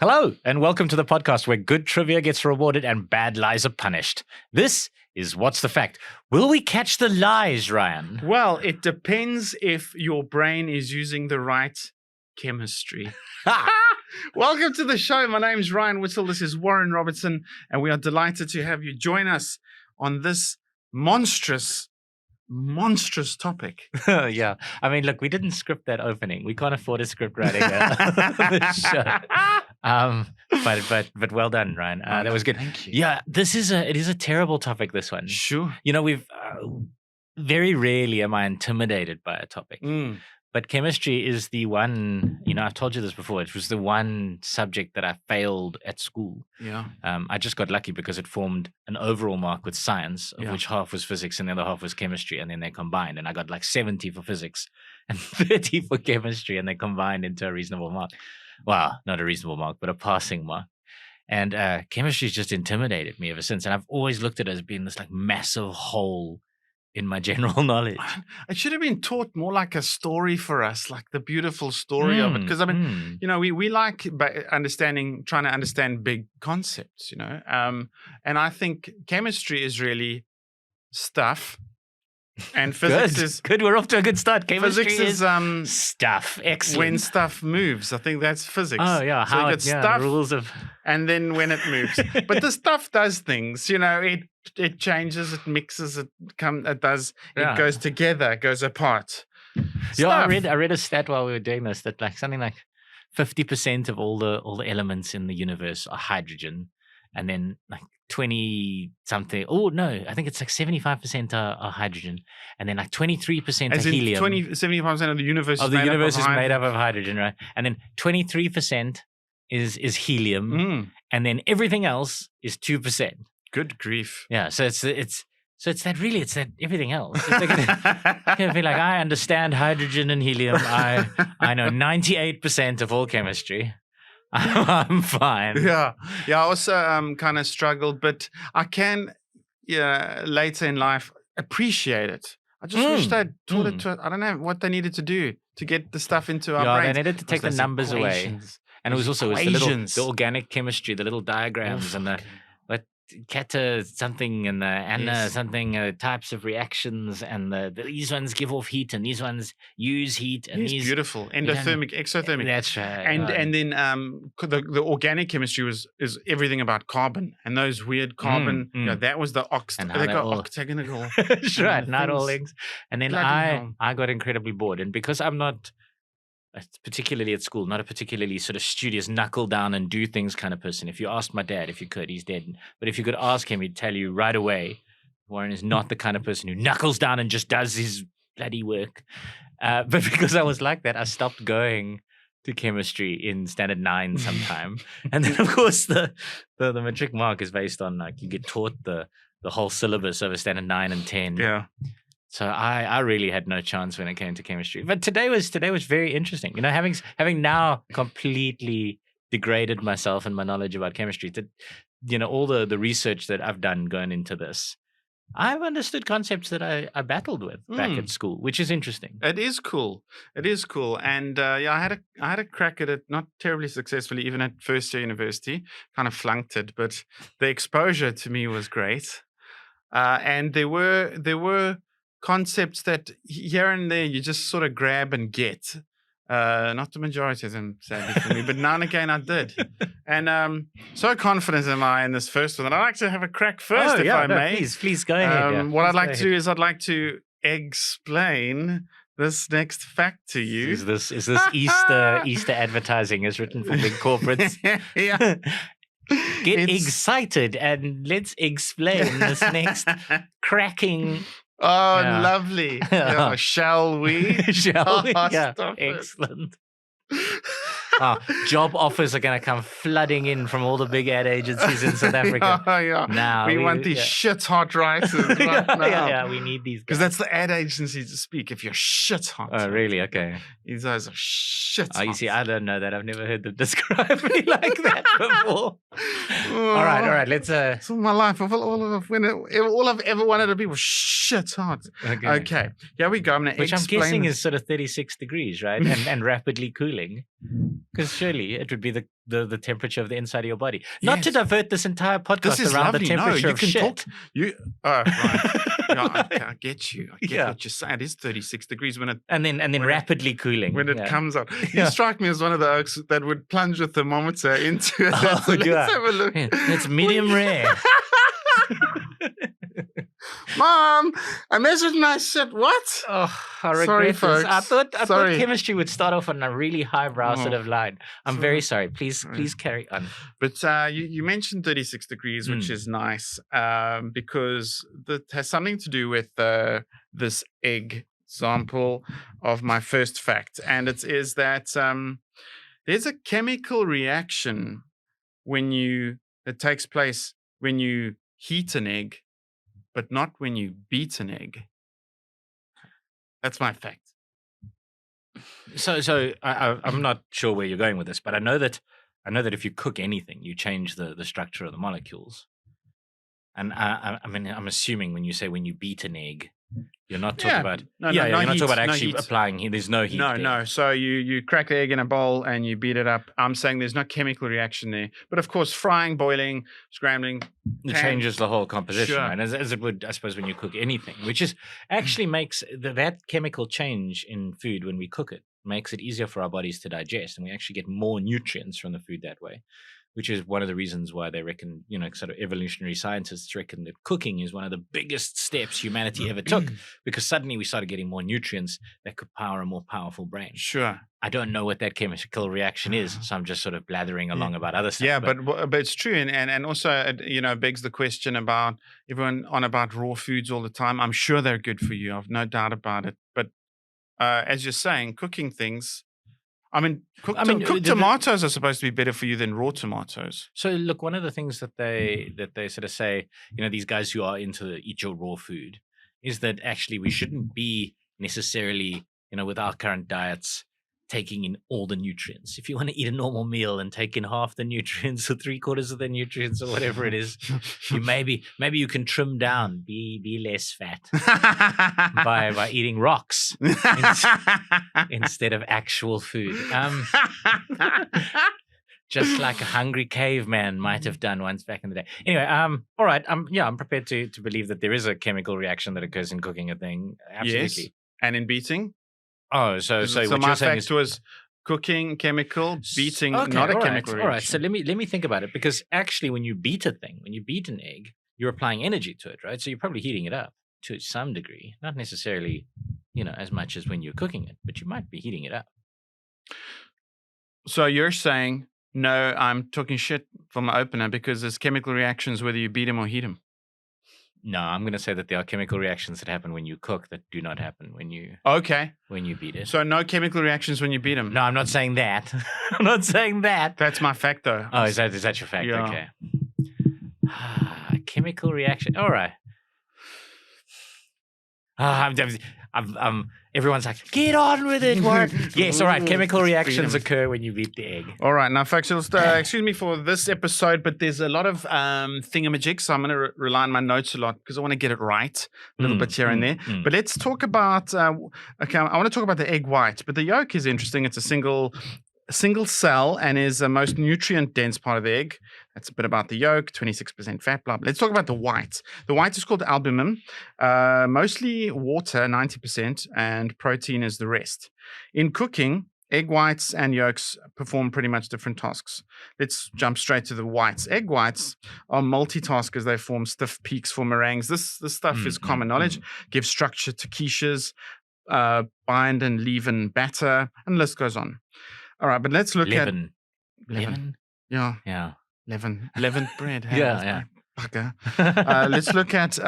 Hello, and welcome to the podcast where good trivia gets rewarded and bad lies are punished. This is What's the Fact? Will we catch the lies, Ryan? Well, it depends if your brain is using the right chemistry. Welcome to the show. My name's Ryan Whittle. This is Warren Robertson, and we are delighted to have you join us on this monstrous topic. Yeah. I mean, look, we didn't script that opening. We can't afford a script writing this show. But well done, Ryan. That was good. Thank you. Yeah, it is a terrible topic, this one. Sure. You know, we've very rarely am I intimidated by a topic. But chemistry is the one, I've told you this before, it was the one subject that I failed at school. Yeah. I just got lucky because it formed an overall mark with science, of which half was physics and the other half was chemistry. And then they combined and I got like 70 for physics and 30 for chemistry, and they combined into a reasonable mark. Well, not a reasonable mark, but a passing mark. And chemistry's just intimidated me ever since. And I've always looked at it as being this like massive hole in my general knowledge. It should have been taught more like a story for us, like the beautiful story of it. Because we like trying to understand big concepts, and I think chemistry is really stuff. And physics is good. We're off to a good start. Chemistry is stuff. Excellent. When stuff moves, I think that's physics. Oh yeah, so you get stuff, rules of, and then when it moves. But the stuff does things. It changes, it mixes, it goes together, it goes apart. Yeah, I read a stat while we were doing this that like something like 50% of all the elements in the universe are hydrogen, and then like 20 something. Oh no, I think it's like 75% are hydrogen, and then like 23% are helium. 75% of the universe is made up of hydrogen, right? And then 23% is helium, and then everything else is 2%. Good grief! Yeah, so it's that everything else. It's like, be like, I understand hydrogen and helium. I know 98% of all chemistry. I'm fine. Yeah. I also kind of struggled, but I can later in life appreciate it. I just wish they'd taught it to. I don't know what they needed to do to get the stuff into our brains. They needed to take the numbers away, and it was the organic chemistry, the little diagrams, and the kata something and the ana something something types of reactions, and these ones give off heat and these ones use heat, and these beautiful endothermic, exothermic. That's right. And then the organic chemistry is everything about carbon and those weird carbon. That was the octagonal. That's right, not all things. And then I got incredibly bored, and because I'm not particularly at school, not a particularly sort of studious, knuckle down and do things kind of person. If you asked my dad, if you could, he's dead. But if you could ask him, he'd tell you right away, Warren is not the kind of person who knuckles down and just does his bloody work. But because I was like that, I stopped going to chemistry in standard 9 sometime. And then, of course, the matric mark is based on like you get taught the whole syllabus over standard 9 and 10. Yeah. So I really had no chance when it came to chemistry. But today was very interesting. Having now completely degraded myself and my knowledge about chemistry, all the research that I've done going into this, I've understood concepts that I battled with back at school, which is interesting. It is cool. And I had a crack at it, not terribly successfully, even at first year university. Kind of flunked it, but the exposure to me was great. And there were concepts that here and there you just sort of grab and get. Not the majority of them, sadly for me, but now and again I did. And so confident am I in this first one that I'd like to have a crack first, if I may. Please go ahead. What I'd like to do is I'd like to explain this next fact to you. Is this Easter advertising is written for big corporates? Yeah. Get excited and let's explain this next cracking. Oh, yeah. Lovely. Yeah, shall we? Shall we? Yeah, excellent. Job offers are going to come flooding in from all the big ad agencies in South Africa. Yeah. Now we want these shit hot writers right now. Yeah, we need these guys. Because that's the ad agency to speak. If you're shit hot. Oh, really? Okay. These guys are shit hot. You see, I don't know that. I've never heard them describe me like that before. All right. Let's. It's all my life. All I've ever wanted to be was shit hot. Okay. Here we go. I'm going to explain. Which I'm guessing is sort of 36 degrees, right? And rapidly cooling. Because surely it would be the temperature of the inside of your body. Not to divert this entire podcast This is around lovely. the temperature No, you of can shit. talk. Right. Yeah, I get you. I get Yeah. what you're saying. It is 36 degrees when it And then rapidly cooling. when it comes out. You strike me as one of the oaks that would plunge a thermometer into it. Oh, So let's have a look. It's medium rare. Mom, I measured my shit. What? Oh, I regret Sorry, this. folks. I thought Sorry. chemistry would start off on a really highbrow sort of line. I'm very sorry. Please carry on. But you mentioned 36 degrees, which is nice because that has something to do with this egg example of my first fact. And it is that there's a chemical reaction that takes place when you heat an egg, but not when you beat an egg. That's my fact. So I'm not sure where you're going with this, but I know that if you cook anything, you change the structure of the molecules. And I mean, I'm assuming when you say when you beat an egg, you're not talking about you're not talking about actually applying heat. There's no heat. No. So you crack the egg in a bowl and you beat it up. I'm saying there's no chemical reaction there. But of course, frying, boiling, scrambling, it changes the whole composition, Sure. right? As it would, I suppose, when you cook anything, which is actually makes that chemical change in food when we cook it makes it easier for our bodies to digest, and we actually get more nutrients from the food that way. Which is one of the reasons why they reckon, sort of evolutionary scientists reckon that cooking is one of the biggest steps humanity ever took, because suddenly we started getting more nutrients that could power a more powerful brain. Sure. I don't know what that chemical reaction is, so I'm just sort of blathering along about other stuff. Yeah, but it's true, and also it begs the question about everyone on about raw foods all the time. I'm sure they're good for you. I've no doubt about it. But as you're saying, cooking things. I mean, cooked tomatoes are supposed to be better for you than raw tomatoes. So look, one of the things that they sort of say, these guys who are into eat your raw food, is that actually we shouldn't be necessarily, with our current diets, taking in all the nutrients. If you want to eat a normal meal and take in half the nutrients or 3/4 of the nutrients or whatever it is, you maybe you can trim down, be less fat by eating rocks instead of actual food. Just like a hungry caveman might have done once back in the day. Anyway, all right. I'm prepared to believe that there is a chemical reaction that occurs in cooking a thing. Absolutely. Yes. And in beating? Oh, so what my you're saying fact was cooking, chemical, beating, okay, not a all chemical reaction. All right, so let me think about it, because actually when you beat a thing, when you beat an egg, you're applying energy to it, right? So you're probably heating it up to some degree, not necessarily, as much as when you're cooking it, but you might be heating it up. So you're saying, no, I'm talking shit for my opener because there's chemical reactions whether you beat them or heat them. No, I'm going to say that there are chemical reactions that happen when you cook that do not happen when you beat it. So no chemical reactions when you beat them. No, I'm not saying that. I'm not saying that. That's my fact, though. Oh, is that your fact? Yeah. Okay. Chemical reaction. All right. Everyone's like, get on with it, Warren. Yes, all right. Chemical reactions occur when you beat the egg. All right. Now, folks, excuse me for this episode, but there's a lot of thingamajigs, so I'm going to rely on my notes a lot because I want to get it right a little bit here and there. But let's talk about, I want to talk about the egg white, but the yolk is interesting. It's a single cell and is the most nutrient dense part of the egg. That's a bit about the yolk, 26% fat, blah, blah. Let's talk about the white. The white is called albumin, mostly water, 90%, and protein is the rest. In cooking, egg whites and yolks perform pretty much different tasks. Let's jump straight to the whites. Egg whites are multitaskers. They form stiff peaks for meringues. This stuff is common knowledge. Give structure to quiches, bind and leaven batter, and the list goes on. All right, but let's look at leaven. Yeah. Leavened bread. Hey, yeah. Bugger. Let's look at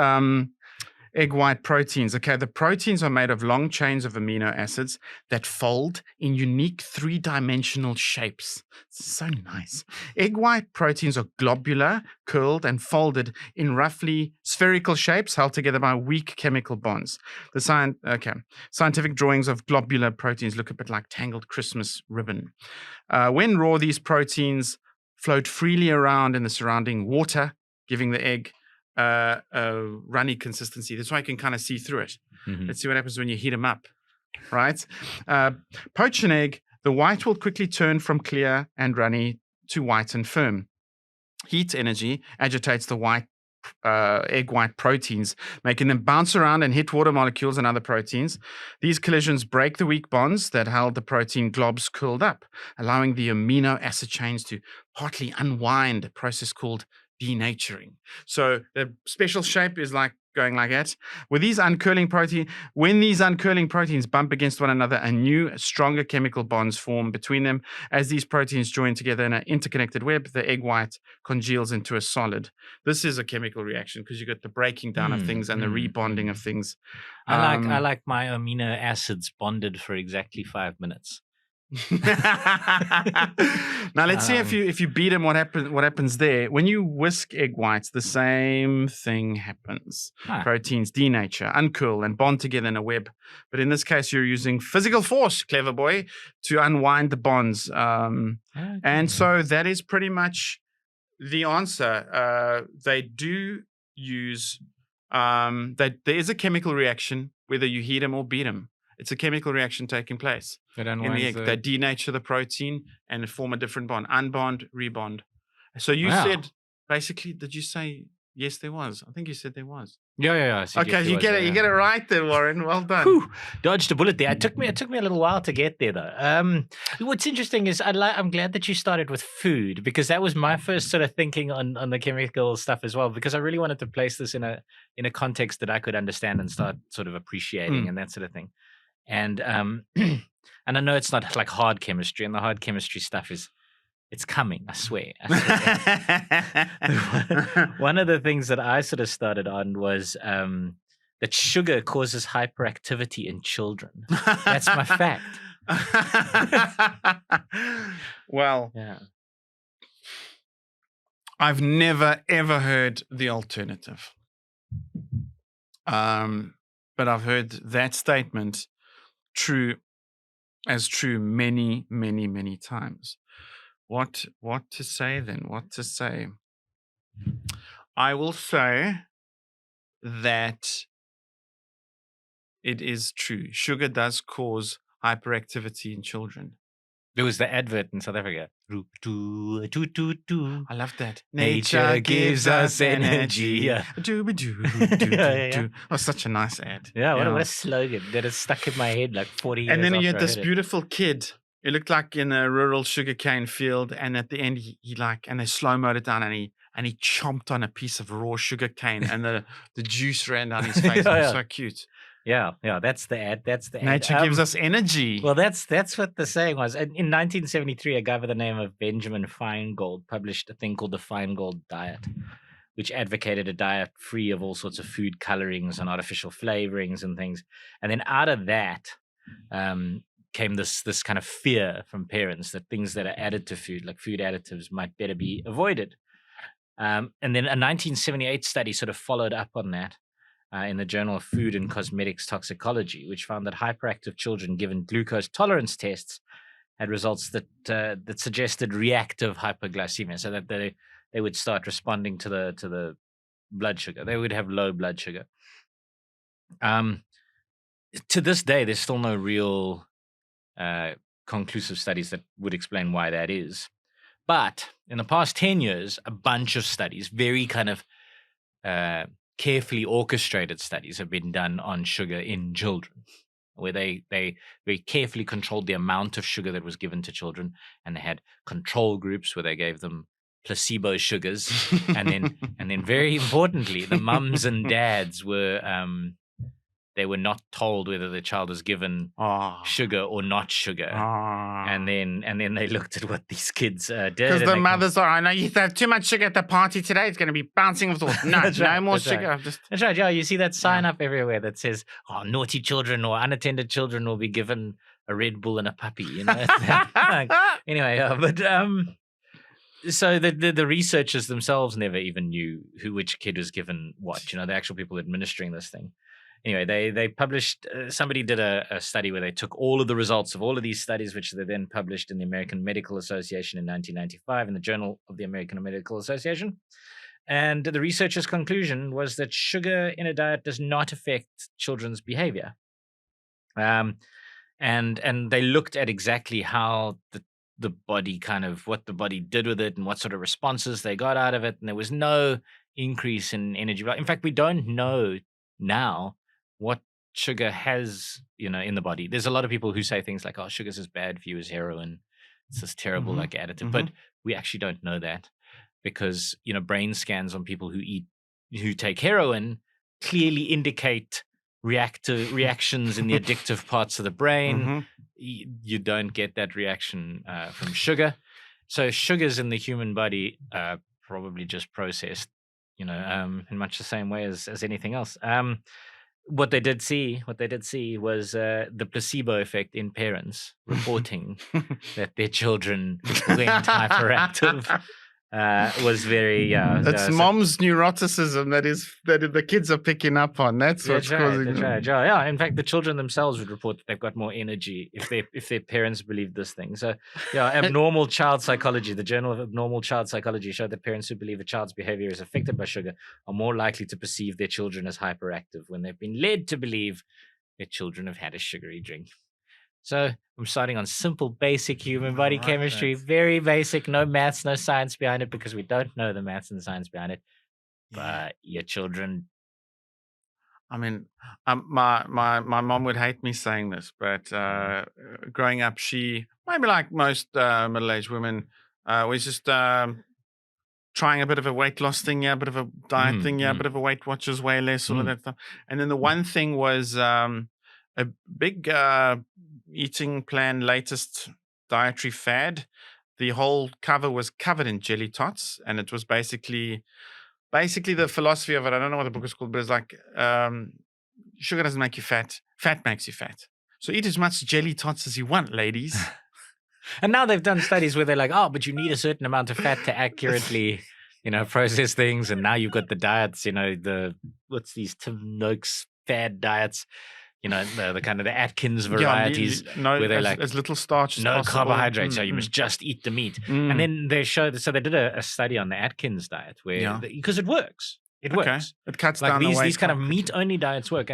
egg white proteins. Okay, the proteins are made of long chains of amino acids that fold in unique 3-dimensional shapes. So nice. Egg white proteins are globular, curled, and folded in roughly spherical shapes held together by weak chemical bonds. Scientific drawings of globular proteins look a bit like tangled Christmas ribbon. When raw, these proteins float freely around in the surrounding water, giving the egg a runny consistency. That's why you can kind of see through it. Let's see what happens when you heat them up, right? Poach an egg The white will quickly turn from clear and runny to white and firm. Heat energy agitates the egg white proteins, making them bounce around and hit water molecules and other proteins. These collisions break the weak bonds that held the protein globs curled up, allowing the amino acid chains to partly unwind, a process called denaturing. So the special shape is like going like that. When these uncurling proteins bump against one another, a new, stronger chemical bonds form between them. As these proteins join together in an interconnected web, the egg white congeals into a solid. This is a chemical reaction because you get the breaking down of things and the rebonding of things. I like my amino acids bonded for exactly 5 minutes. Now let's see if you beat them. What happens there? When you whisk egg whites, the same thing happens. Proteins denature, uncurl, and bond together in a web. But in this case, you're using physical force, clever boy, to unwind the bonds. And so that is pretty much the answer. They do use there is a chemical reaction whether you heat them or beat them. It's a chemical reaction taking place in the egg. They denature the protein and form a different bond. Unbond, rebond. So you said, basically, did you say yes, there was? I think you said there was. Yeah. Okay, you get it right there, Warren. Well done. Whew, dodged a bullet there. It took me a little while to get there, though. What's interesting is I'm glad that you started with food, because that was my first sort of thinking on the chemical stuff as well, because I really wanted to place this in a context that I could understand and start sort of appreciating and that sort of thing. And and I know it's not like hard chemistry, and the hard chemistry stuff it's coming, I swear. One of the things that I sort of started on was that sugar causes hyperactivity in children. That's my fact. Well, yeah. I've never, ever heard the alternative. But I've heard that statement true many, many, many times. What to say then? What to say? I will say that it is true. Sugar does cause hyperactivity in children. There was the advert in South Africa. I love that. Nature gives us energy. Yeah. Oh, such a nice ad. Yeah, what a slogan that has stuck in my head like 40 years. And then you had after this beautiful kid. It looked like in a rural sugarcane field, and at the end he and they slow-moed it down, and he chomped on a piece of raw sugarcane, and the juice ran down his face. It was so cute. Yeah, that's the ad. Nature gives us energy. Well, that's what the saying was. In 1973, a guy by the name of Benjamin Feingold published a thing called the Feingold diet, which advocated a diet free of all sorts of food colorings and artificial flavorings and things. And then out of that came this kind of fear from parents that things that are added to food, like food additives, might better be avoided. And then a 1978 study sort of followed up on that. In the Journal of Food and Cosmetics Toxicology, which found that hyperactive children given glucose tolerance tests had results that suggested reactive hyperglycemia, so that they would start responding to the blood sugar. They would have low blood sugar. To this day, there's still no real conclusive studies that would explain why that is. But in the past 10 years, a bunch of studies, very kind of carefully orchestrated studies, have been done on sugar in children, where they very carefully controlled the amount of sugar that was given to children, and they had control groups where they gave them placebo sugars, and then very importantly, the mums and dads were they were not told whether the child was given sugar or not sugar, and then they looked at what these kids did. Because the mothers are, I know you have too much sugar at the party today. It's going to be bouncing off the wall. No, no more sugar. Right. That's right. Yeah, you see that sign up everywhere that says, naughty children or unattended children will be given a Red Bull and a puppy. You know. Anyway, so the researchers themselves never even knew which kid was given what. You know, the actual people administering this thing. Anyway, they published, somebody did a study where they took all of the results of all of these studies, which they then published in the American Medical Association in 1995 in the Journal of the American Medical Association. And the researchers' conclusion was that sugar in a diet does not affect children's behavior. and they looked at exactly how the body what the body did with it and what sort of responses they got out of it, and there was no increase in energy. In fact, we don't know now what sugar has, in the body. There's a lot of people who say things like, "Oh, sugar's as bad for you as heroin. It's this terrible like additive," but we actually don't know that because brain scans on people who take heroin clearly indicate reactions in the addictive parts of the brain. You don't get that reaction from sugar. So sugars in the human body are probably just processed, in much the same way as anything else. What they did see was the placebo effect in parents reporting that their children went hyperactive. Was very It's mom's neuroticism that the kids are picking up on. That's what's causing them. Right. Yeah. In fact, the children themselves would report that they've got more energy if their parents believe this thing. So, Abnormal Child Psychology, the Journal of Abnormal Child Psychology, showed that parents who believe a child's behavior is affected by sugar are more likely to perceive their children as hyperactive when they've been led to believe their children have had a sugary drink. So I'm starting on simple, basic human body chemistry, very basic, no maths, no science behind it because we don't know the maths and the science behind it. But your children. I mean, my mom would hate me saying this, but growing up, she, maybe like most middle-aged women, was just trying a bit of a weight loss thing, a bit of a diet thing, a bit of a Weight Watchers way less, all of that stuff. And then the one thing was a big eating plan, latest dietary fad. The whole cover was covered in jelly tots, and it was basically the philosophy of it. I don't know what the book is called, but it's like sugar doesn't make you fat, fat makes you fat. So eat as much jelly tots as you want, ladies. And now they've done studies where they're like, oh, but you need a certain amount of fat to accurately, process things. And now you've got the diets, what's these Tim Noakes fad diets, the kind of the Atkins varieties where they're like, as little starch as no possible. Carbohydrates, so you must just eat the meat. And then they showed, so they did a study on the Atkins diet where, because it works. It works. It cuts like down the weight. These kind of meat-only diets work,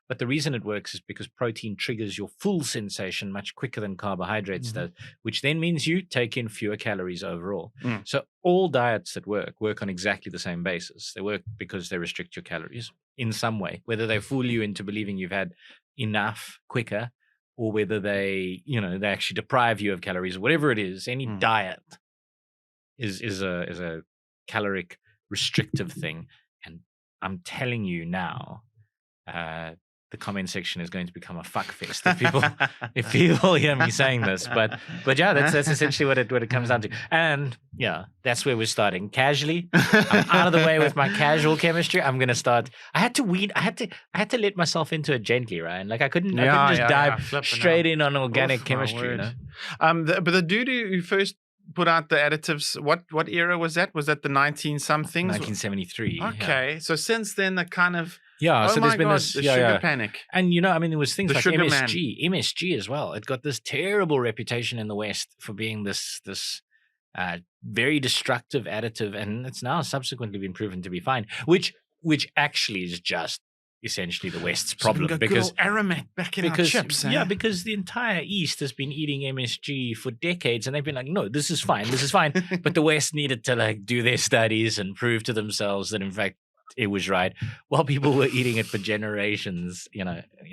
but the reason it works is because protein triggers your full sensation much quicker than carbohydrates does, which then means you take in fewer calories overall. So all diets that work on exactly the same basis. They work because they restrict your calories in some way, whether they fool you into believing you've had enough quicker, or whether they actually deprive you of calories, whatever it is. Any diet is a caloric restrictive thing. And I'm telling you now, the comment section is going to become a fuck fest if people hear me saying this. But yeah, that's essentially what it comes down to. And yeah, that's where we're starting. Casually, I'm out of the way with my casual chemistry. I'm gonna start. I had to let myself into it gently, right? Like I couldn't just dive straight in on organic chemistry. But the dude who first put out the additives, what era was that? Was that the 19-somethings? 1973. Okay, so since then the kind of so there's been this sugar panic, and there was things like MSG as well. It got this terrible reputation in the West for being this very destructive additive, and it's now subsequently been proven to be fine, which actually is just essentially the West's problem, because aromat back in our chips. Because the entire East has been eating MSG for decades, and they've been like, no, this is fine, but the West needed to do their studies and prove to themselves that in fact it was right, while people were eating it for generations, in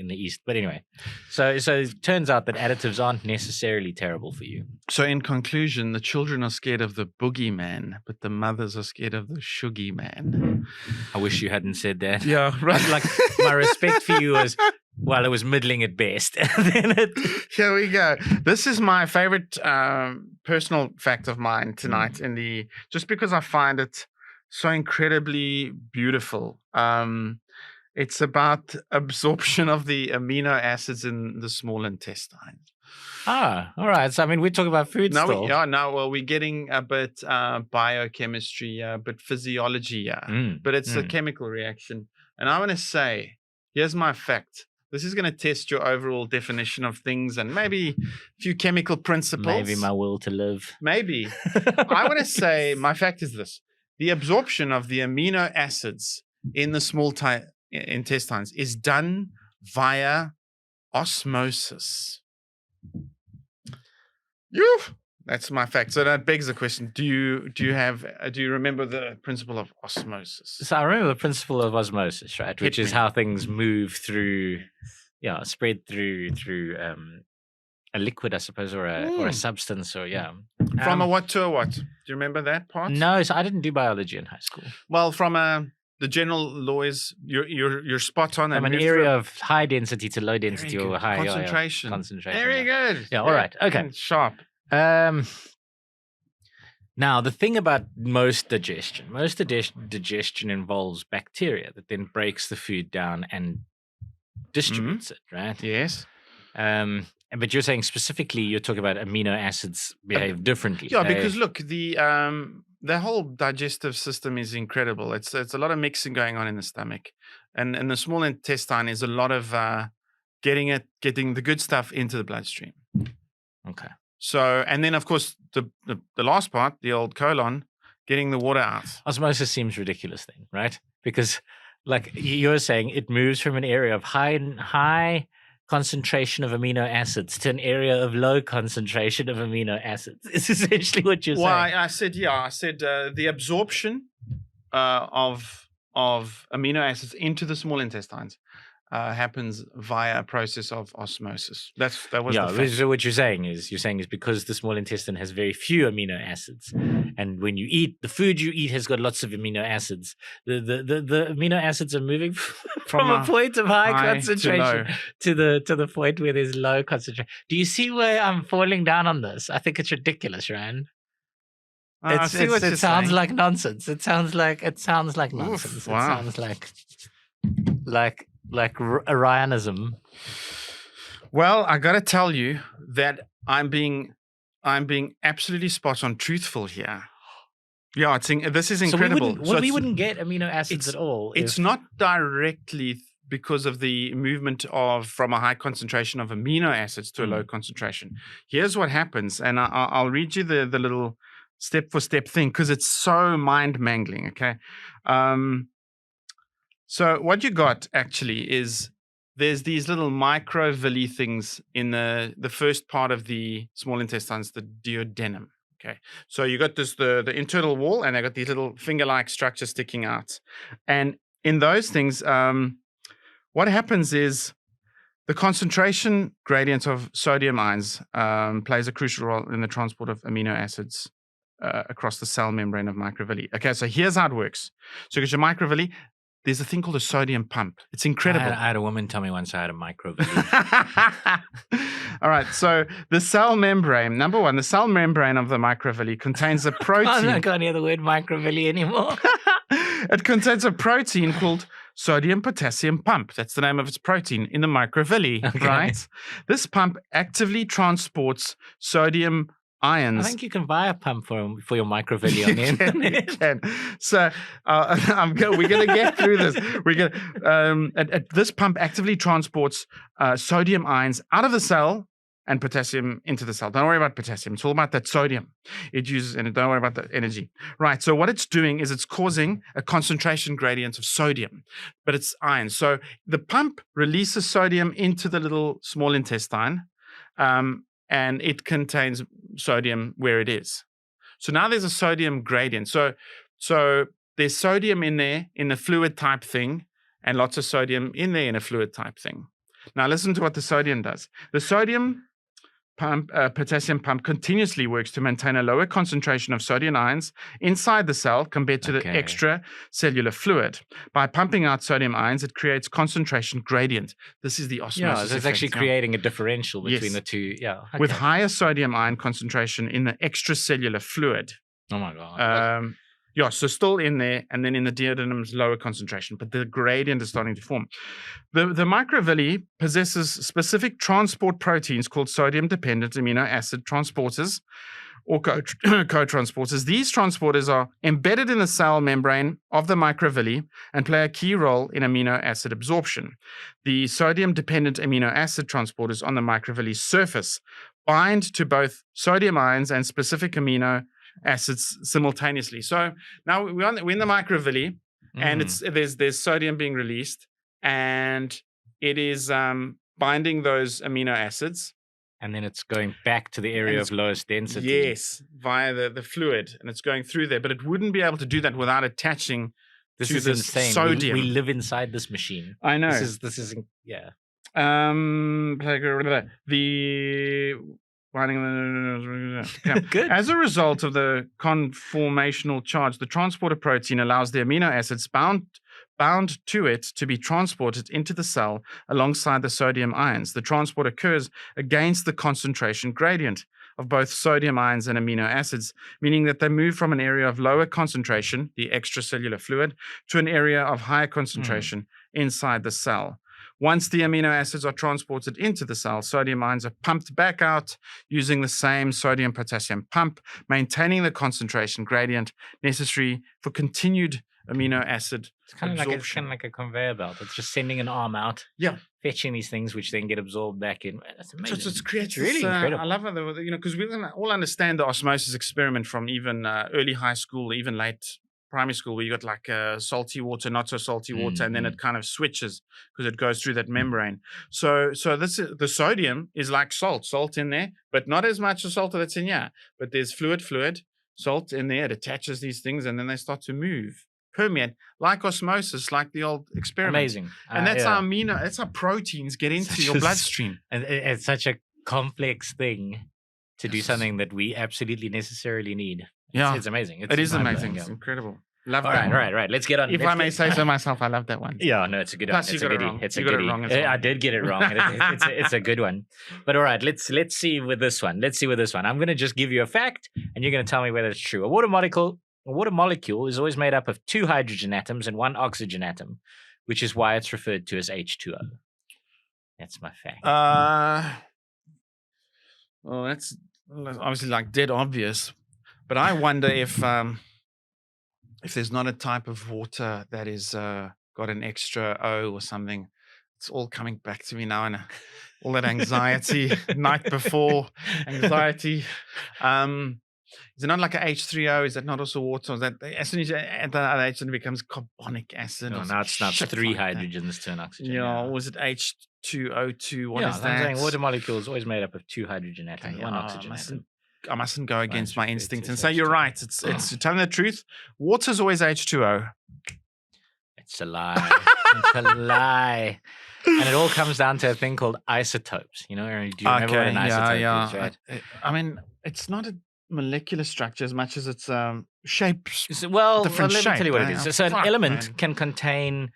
the East. But anyway, so it turns out that additives aren't necessarily terrible for you. So in conclusion, the children are scared of the boogeyman, but the mothers are scared of the suggy man. I wish you hadn't said that. Yeah, right. Like my respect for you was, well, it was middling at best. Here we go. This is my favorite personal fact of mine tonight, just because I find it so incredibly beautiful. It's about absorption of the amino acids in the small intestine. All right. So, we're talking about food still. Well, we're getting a bit biochemistry, a bit physiology, but it's a chemical reaction. And I want to say, here's my fact. This is going to test your overall definition of things and maybe a few chemical principles. Maybe my will to live. Maybe. I want to say, my fact is this. The absorption of the amino acids in the small intestines is done via osmosis. That's my fact. So that begs the question: do you remember the principle of osmosis? So I remember the principle of osmosis, right? Which is how things move through, spread through a liquid, I suppose, or a substance, or From a what to a what? Do you remember that part? No, so I didn't do biology in high school. Well, from the general law is you're spot on. From an area of high density to low density or high concentration. Concentration. Very good. Yeah. All right. Okay. Sharp. Now, the thing about most digestion involves bacteria that then breaks the food down and distributes it, right? Yes. But you're saying specifically, you're talking about amino acids behave differently. Yeah, because look, the whole digestive system is incredible. It's a lot of mixing going on in the stomach, and the small intestine is a lot of getting the good stuff into the bloodstream. Okay. So, and then of course the last part, the old colon, getting the water out. Osmosis seems ridiculous then, right? Because like you're saying, it moves from an area of high concentration of amino acids to an area of low concentration of amino acids. It's essentially what you're saying. Well, I said the absorption of amino acids into the small intestines happens via a process of osmosis. That was the fact. So what you're saying is because the small intestine has very few amino acids, and when you eat the food you eat has got lots of amino acids. The amino acids are moving from a point of high concentration to the point where there's low concentration. Do you see where I'm falling down on this? I think it's ridiculous, Ryan. It sounds like nonsense. It sounds like nonsense. Oof, wow. It sounds like Ryanism. Well, I got to tell you that I'm being absolutely spot on truthful here. Yeah, this is incredible. So we wouldn't get amino acids at all. It's not directly because of the movement from a high concentration of amino acids to a low concentration. Here's what happens, and I'll read you the little step-for-step thing because it's so mind-mangling, okay? So what you got actually is there's these little microvilli things in the first part of the small intestines, the duodenum. Okay, so you got the internal wall, and they got these little finger-like structures sticking out. And in those things, what happens is the concentration gradient of sodium ions plays a crucial role in the transport of amino acids across the cell membrane of microvilli. Okay, so here's how it works. So you got your microvilli. There's a thing called a sodium pump. It's incredible. I had a woman tell me once I had a microvilli. All right. So the cell membrane, number one, the cell membrane of the microvilli contains a protein. I can't hear the word microvilli anymore. It contains a protein called sodium potassium pump. That's the name of its protein in the microvilli, right? This pump actively transports sodium ions. I think you can buy a pump for your microvilli on the internet. You can. So we're going to get through this. We're going this pump actively transports sodium ions out of the cell and potassium into the cell. Don't worry about potassium. It's all about that sodium it uses, and don't worry about the energy. Right. So what it's doing is it's causing a concentration gradient of sodium, but it's ions. So the pump releases sodium into the little small intestine, and it contains sodium where it is. So now there's a sodium gradient. So there's sodium in there in the fluid type thing, and lots of sodium in there in a fluid type thing. Now listen to what the sodium does. The sodium potassium pump continuously works to maintain a lower concentration of sodium ions inside the cell compared to the extracellular fluid. By pumping out sodium ions, it creates concentration gradient. This is the osmosis. Yeah, so it's actually creating a differential between the two. Yeah, with higher sodium ion concentration in the extracellular fluid. Oh my God. So still in there, and then in the duodenum's lower concentration, but the gradient is starting to form. The microvilli possesses specific transport proteins called sodium-dependent amino acid transporters, or co-transporters. These transporters are embedded in the cell membrane of the microvilli and play a key role in amino acid absorption. The sodium-dependent amino acid transporters on the microvilli surface bind to both sodium ions and specific amino acids simultaneously. So now we're in the microvilli, and there's sodium being released, and it is binding those amino acids, And then it's going back to the area of lowest density. Yes, via the fluid, and it's going through there. But it wouldn't be able to do that without attaching This to is this insane. sodium. We live inside this machine. I know. This is yeah. The Good. As a result of the conformational charge, the transporter protein allows the amino acids bound to it to be transported into the cell alongside the sodium ions. The transport occurs against the concentration gradient of both sodium ions and amino acids, meaning that they move from an area of lower concentration, the extracellular fluid, to an area of higher concentration inside the cell. Once the amino acids are transported into the cell, sodium ions are pumped back out using the same sodium-potassium pump, maintaining the concentration gradient necessary for continued amino acid It's kind of absorption. like a conveyor belt. It's just sending an arm out, fetching these things, which then get absorbed back in. That's amazing. So it's really incredible. I love it, because we all understand the osmosis experiment from even early high school, even late primary school, where you got like salty water, not so salty water, and then it kind of switches because it goes through that membrane. So the sodium is like salt in there, but not as much as salt that's in here. But there's fluid, salt in there. It attaches these things, and then they start to move, permeate, like osmosis, like the old experiment. Amazing. And that's how proteins get into your bloodstream. And it's such a complex thing to do something that we absolutely necessarily need. It's amazing. It is amazing. It's incredible. Love that. All right. Let's get on. If I may say so myself, I love that one. Yeah, no, it's a good one. Plus, you got it wrong. It's you a got goodie. it wrong as well. I did get it wrong. It's a good one. But all right, let's see with this one. I'm going to just give you a fact, and you're going to tell me whether it's true. A water molecule is always made up of 2 hydrogen atoms and 1 oxygen atom, which is why it's referred to as H2O. That's my fact. Well, that's obviously like dead obvious, but I wonder if there's not a type of water that is got an extra O or something. It's all coming back to me now, and all that anxiety night before anxiety. Is it not like a H3O? Is that not also water? Is that as soon as you add that other H, then it becomes carbonic acid? No, now it's not 3 hydrogens to an oxygen. Yeah, or was it H2O2? What is that? I'm saying water molecule is always made up of 2 hydrogen atoms, 1 oxygen atom. I mustn't go against my instinct and say you're right. It's telling the truth. Water's always H2O. It's a lie. It's a lie. And it all comes down to a thing called isotopes. Do you remember what an isotope is, right? I mean, it's not a molecular structure as much as it's shapes. Well, different let me tell you what it is. So an element man. can contain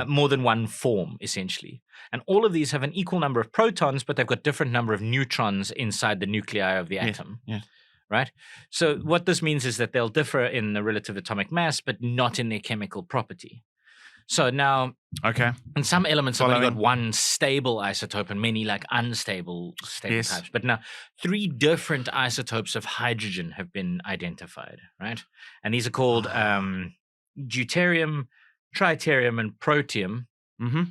more than one form, essentially. And all of these have an equal number of protons, but they've got different number of neutrons inside the nuclei of the atom. Yeah. Right? So what this means is that they'll differ in the relative atomic mass, but not in their chemical property. So now, and some elements have only got one stable isotope and many like unstable types. But now 3 different isotopes of hydrogen have been identified, right? And these are called deuterium, tritium, and protium. Mm-hmm.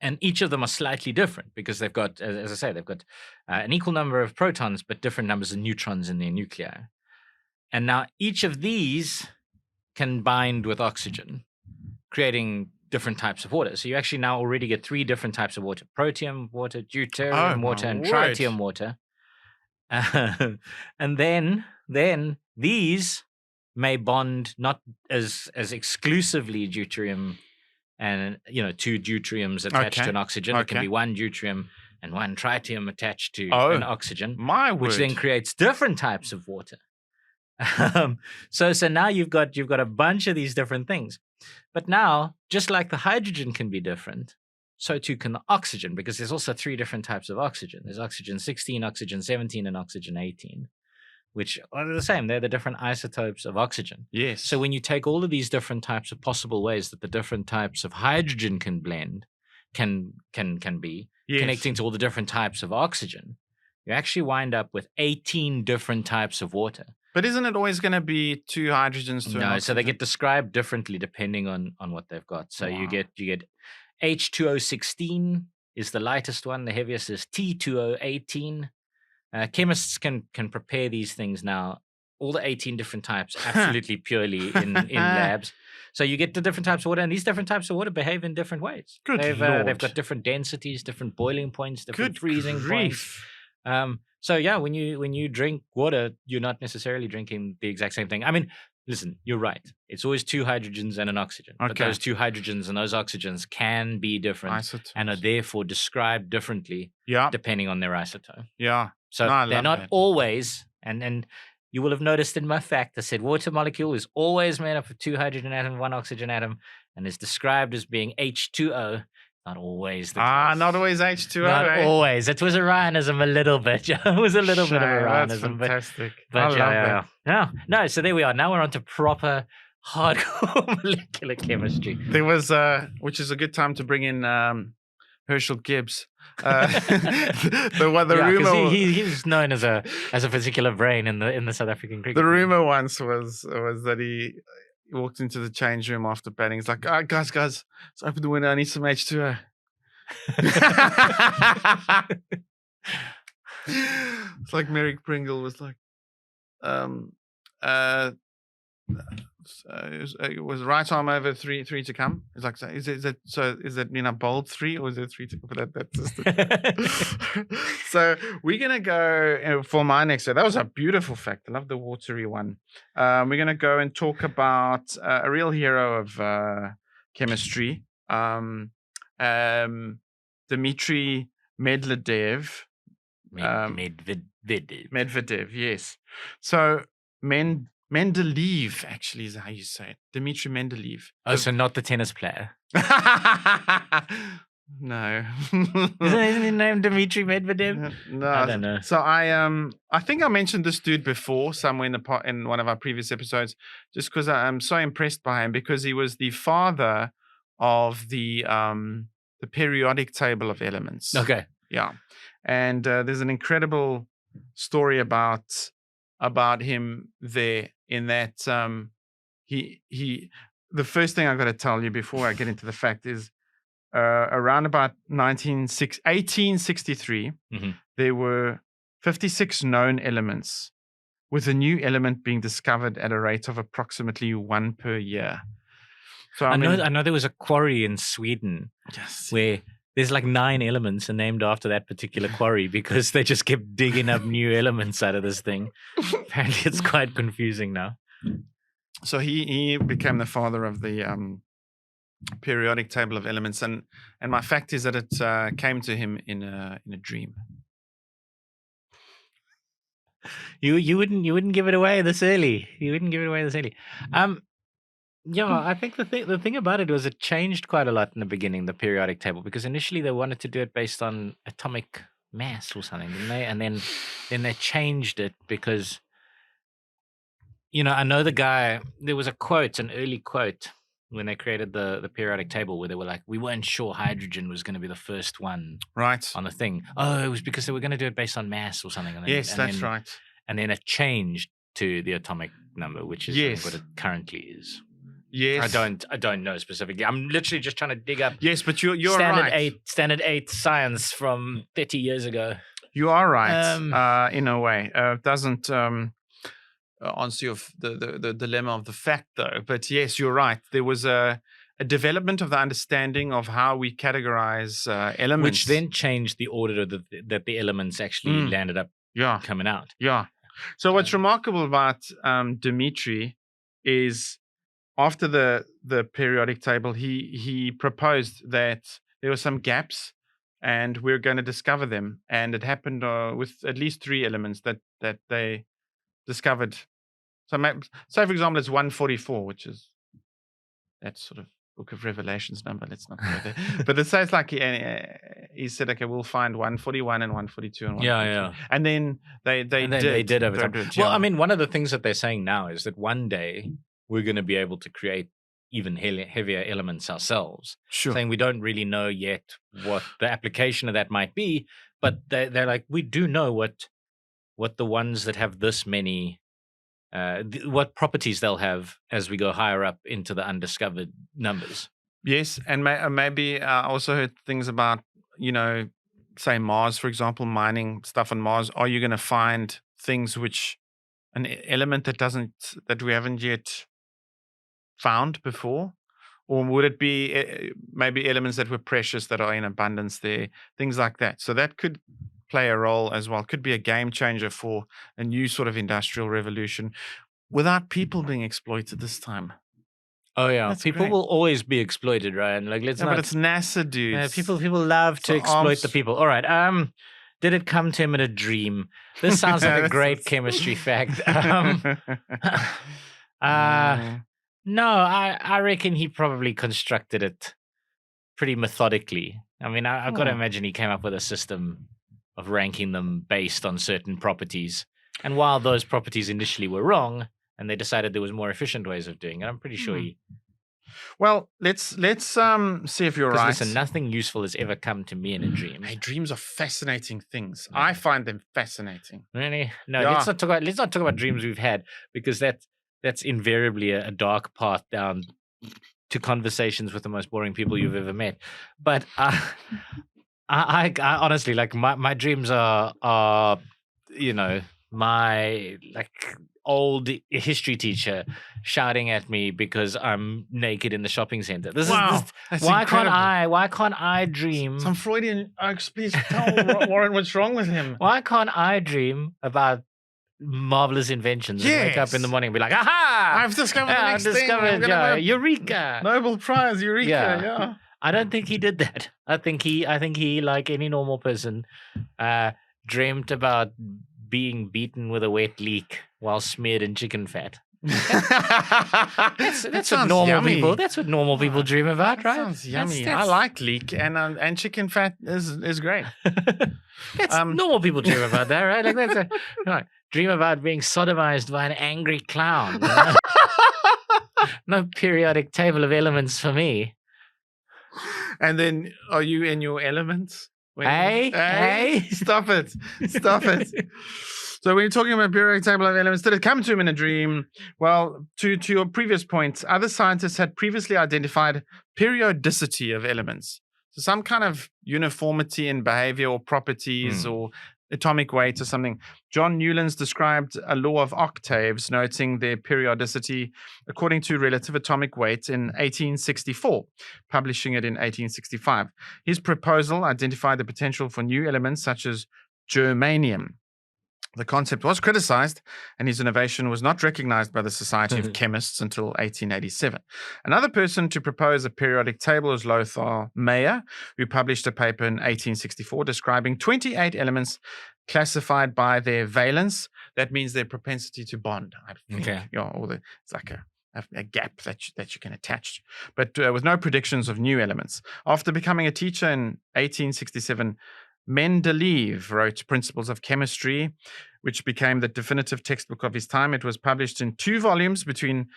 And each of them are slightly different because they've got, as I say, they've got an equal number of protons, but different numbers of neutrons in their nuclei. And now each of these can bind with oxygen, creating different types of water. So you actually now already get 3 different types of water: protium water, deuterium water, and tritium water. And then these may bond not as exclusively deuterium and 2 deuteriums attached to an oxygen. It can be 1 deuterium and 1 tritium attached to an oxygen, which then creates different types of water. So now you've got a bunch of these different things. But now, just like the hydrogen can be different, so too can the oxygen, because there's also 3 different types of oxygen. There's oxygen 16, oxygen 17, and oxygen 18, which are the same. They're the different isotopes of oxygen. Yes. So when you take all of these different types of possible ways that the different types of hydrogen can blend, can be connecting to all the different types of oxygen, you actually wind up with 18 different types of water. But isn't it always going to be 2 hydrogens to an oxygen? So they get described differently depending on what they've got. So you get H2O16 is the lightest one. The heaviest is T2O18. Chemists can prepare these things now, all the 18 different types, absolutely purely in labs. So you get the different types of water, and these different types of water behave in different ways. They've got different densities, different boiling points, different freezing points. So yeah, when you drink water, you're not necessarily drinking the exact same thing. I mean, listen, you're right. It's always two hydrogens and an oxygen. But Okay. those two hydrogens and those oxygens can be different Isotopes. and are therefore described differently Yeah. depending on their isotope. Yeah. So No, I they're love not that. always, and you will have noticed in my fact, I said water molecule is always made up of two hydrogen atoms, one oxygen atom, and is described as being H2O. Not always the case. Not always H2O. Not always. It was a Ryanism a little bit. It was a little bit of a That's Ryanism. fantastic. But I love that. No, so there we are. Now we're on to proper hardcore molecular chemistry. There was, which is a good time to bring in Herschel Gibbs. The rumor he's known as a particular brain in the South African cricket. The rumor once was that he walked into the change room after batting. He's like, guys, let's open the window. I need some H2O. It's like Mary Pringle was like, it was right arm over three to come. It's like, is it bold 3 or is it 3 to come? That's just So we're gonna go for my next. So that was a beautiful fact. I love the watery one. We're gonna go and talk about a real hero of chemistry, Dmitry Medvedev. Medvedev, yes. So Mendeleev actually is how you say it. Dmitry Mendeleev. Oh, so not the tennis player. No. Isn't his name Dmitry Medvedev? No, I don't know. So I think I mentioned this dude before somewhere in one of our previous episodes, just because I'm so impressed by him, because he was the father of the periodic table of elements. Okay. Yeah, and there's an incredible story about him there. In that he the first thing I've got to tell you before I get into the fact is around about 1863, there were 56 known elements, with a new element being discovered at a rate of approximately 1 per year. So I know there was a quarry in Sweden, yes, where there's like 9 elements are named after that particular quarry because they just kept digging up new elements out of this thing. Apparently it's quite confusing now. So he became the father of the periodic table of elements, and my fact is that it came to him in a dream. You wouldn't give it away this early. You wouldn't give it away this early. Yeah, I think the thing about it was it changed quite a lot in the beginning, the periodic table, because initially they wanted to do it based on atomic mass or something, didn't they? And then they changed it because, I know the guy, there was an early quote when they created the periodic table where they were like, we weren't sure hydrogen was going to be the first one on the thing. Oh, it was because they were going to do it based on mass or something. And then, that's right. And then it changed to the atomic number, which is what it currently is. Yes, I don't know specifically. I'm literally just trying to dig up. Yes, but you're standard 8 science from 30 years ago. You are right. In a way, it doesn't answer the dilemma of the fact, though. But yes, you're right. There was a development of the understanding of how we categorize elements, which then changed the order that the elements actually landed up coming out. Yeah. So what's remarkable about Dmitry is, after the periodic table, he proposed that there were some gaps, and we're going to discover them. And it happened with at least 3 elements that they discovered. So, say for example, it's 144, which is that sort of Book of Revelations number. Let's not go there. But it says like he said, okay, we'll find 141 and 142 and 143. Yeah. And then they did over time. Well, I mean, one of the things that they're saying now is that one day we're going to be able to create even heavier elements ourselves. Sure. Saying we don't really know yet what the application of that might be, but they're like, we do know what the ones that have this many, what properties they'll have as we go higher up into the undiscovered numbers. Yes, and maybe I also heard things about, say Mars, for example, mining stuff on Mars. Are you going to find things which an element that we haven't yet found before? Or would it be maybe elements that were precious that are in abundance there, things like that? So that could play a role as well. Could be a game changer for a new sort of industrial revolution without people being exploited this time. Oh yeah, That's people great. will always be exploited, Ryan. Like let's Yeah, not. but it's NASA, dudes. People love to So exploit the arms- people. All right. Did it come to him in a dream? This sounds like a great That's- chemistry fact. No, I reckon he probably constructed it pretty methodically. I mean, I've got to imagine he came up with a system of ranking them based on certain properties. And while those properties initially were wrong, and they decided there was more efficient ways of doing it, I'm pretty sure he. Well, let's see if you're right. Listen, nothing useful has ever come to me in a dream. Hey, dreams are fascinating things. I find them fascinating. Really? No, Yeah. let's not talk about dreams we've had, because that's invariably a dark path down to conversations with the most boring people you've ever met. But I honestly, like, my dreams are my like old history teacher shouting at me because I'm naked in the shopping center. That's why incredible. can't I dream? Some Freudian. Please tell Warren what's wrong with him. Why can't I dream about marvelous inventions and wake up in the morning and be like, aha! I've discovered the next thing. I'm discovered, gonna win Eureka! Nobel Prize, Eureka. Yeah. I don't think he did that. I think he, like any normal person, dreamt about being beaten with a wet leek while smeared in chicken fat. That's what normal people. That's what normal people dream about, right? Sounds yummy. I like leek and chicken fat is great. That's normal people dream about that, right? Like that's dream about being sodomized by an angry clown. You know? No periodic table of elements for me. And then, are you in your elements? Hey! Stop it. So when you're talking about periodic table of elements, did it come to him in a dream? Well, to your previous point, other scientists had previously identified periodicity of elements. So some kind of uniformity in behavior or properties or atomic weight or something. John Newlands described a law of octaves, noting their periodicity according to relative atomic weight in 1864, publishing it in 1865. His proposal identified the potential for new elements such as germanium. The concept was criticized, and his innovation was not recognized by the Society of Chemists until 1887. Another person to propose a periodic table was Lothar Meyer, who published a paper in 1864 describing 28 elements classified by their valence. That means their propensity to bond, I think. Okay. It's like a gap that you can attach, but with no predictions of new elements. After becoming a teacher in 1867, Mendeleev wrote Principles of Chemistry, which became the definitive textbook of his time. It was published in 2 volumes between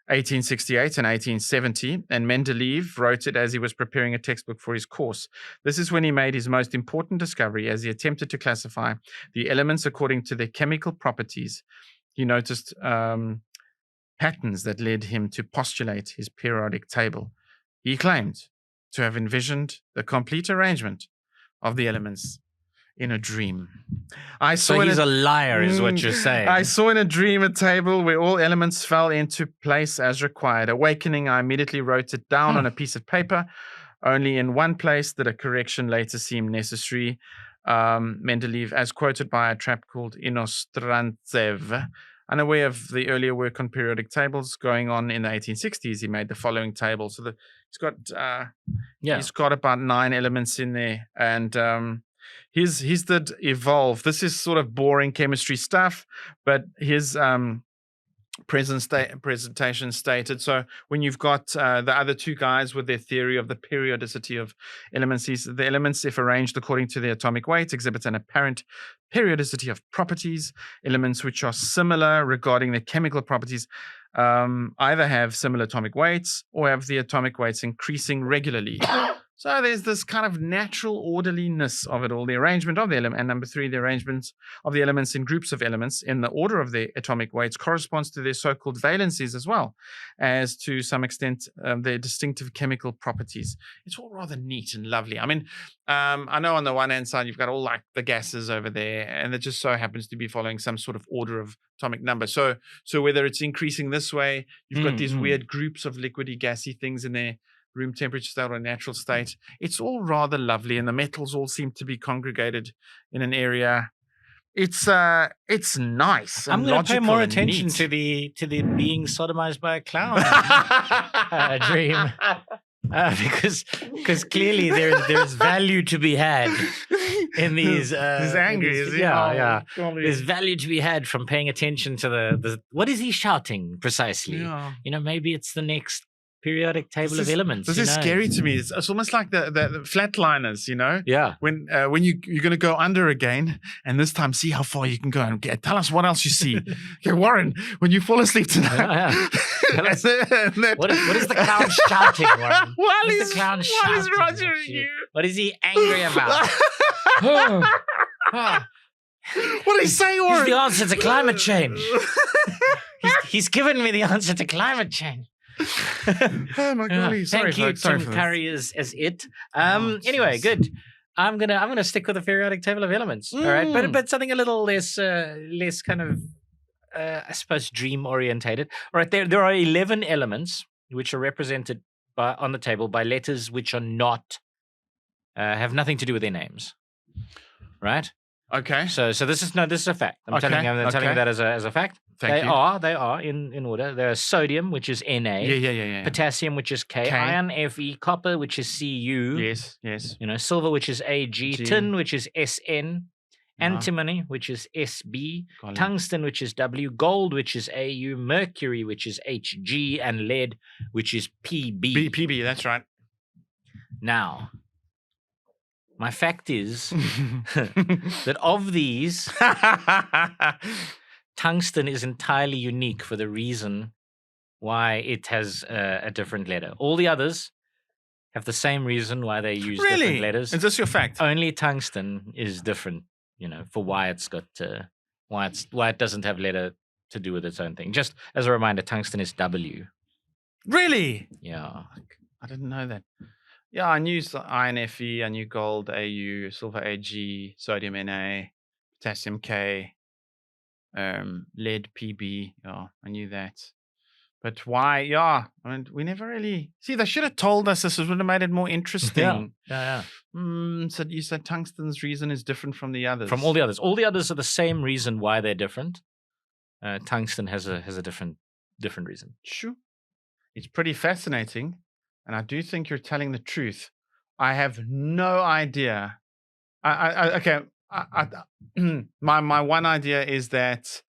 1868 and 1870, and Mendeleev wrote it as he was preparing a textbook for his course. This is when he made his most important discovery, as he attempted to classify the elements according to their chemical properties. He noticed patterns that led him to postulate his periodic table. He claimed to have envisioned the complete arrangement of the elements in a dream. So he's a liar, is what you're saying. I saw in a dream a table where all elements fell into place as required. Awakening, I immediately wrote it down on a piece of paper. Only in one place did a correction later seem necessary. Mendeleev, as quoted by a chap called Inostrantsev, unaware of the earlier work on periodic tables going on in the 1860s, he made the following table. So he's got about 9 elements in there, and his did evolve. This is sort of boring chemistry stuff, but his presentation stated, so when you've got the other 2 guys with their theory of the periodicity of elements, the elements, if arranged according to their atomic weight, exhibit an apparent periodicity of properties. Elements which are similar regarding their chemical properties either have similar atomic weights or have the atomic weights increasing regularly. So there's this kind of natural orderliness of it all, the arrangement of the element. And number 3, the arrangement of the elements in groups of elements in the order of their atomic weights corresponds to their so-called valencies as well as, to some extent, their distinctive chemical properties. It's all rather neat and lovely. I mean, I know on the one hand side, you've got all like the gases over there, and it just so happens to be following some sort of order of atomic number. So whether it's increasing this way, you've got these weird groups of liquidy, gassy things in there. room temperature state or a natural state. It's all rather lovely, and the metals all seem to be congregated in an area. It's nice. I'm And going to pay more logical and attention neat. to the being sodomized by a clown dream. Because clearly there's value to be had in these. He's angry, is he? Yeah, Oh, yeah. golly. There's value to be had from paying attention to the what is he shouting precisely? Yeah. Maybe it's the next periodic table of elements. This is scary to me. It's almost like the flatliners, Yeah. When you're going to go under again, and this time see how far you can go and tell us what else you see. Okay, Warren, when you fall asleep tonight. What is the clown shouting, Warren? While is the clown shouting? Roger you? What is he angry about? What did he say, Warren? He's the answer to climate change. He's given me the answer to climate change. Oh my God! Thank you, Tim Curry, as it. Anyway, good. I'm gonna stick with the periodic table of elements. All right, but something a little less kind of I suppose dream orientated. All right, there are 11 elements which are represented on the table by letters which are not have nothing to do with their names. Right. Okay. So this is a fact. I'm telling you that as a fact. They are in order. There's sodium, which is Na. Yeah. Potassium, which is K. Iron, Fe. Copper, which is Cu. Yes. Silver, which is Ag. G. Tin, which is Sn. Antimony, which is Sb. Tungsten, which is W. Gold, which is Au. Mercury, which is Hg. And lead, which is Pb. Pb, that's right. Now, my fact is that of these, tungsten is entirely unique for the reason why it has a different letter. All the others have the same reason why they use different letters. Is this your fact? Only tungsten is different, for why it's got why it doesn't have letter to do with its own thing. Just as a reminder, tungsten is W. Really? Yeah. I didn't know that. Yeah, I knew iron Fe, I knew gold Au, silver Ag, sodium Na, potassium K, lead Pb. Yeah, I knew that. But why? Yeah, I mean, we never really see. They should have told us. This would have made it more interesting. Yeah. So you said tungsten's reason is different from the others. From all the others. All the others are the same reason why they're different. Tungsten has a different reason. Sure. It's pretty fascinating. And I do think you're telling the truth. I have no idea. My one idea is that,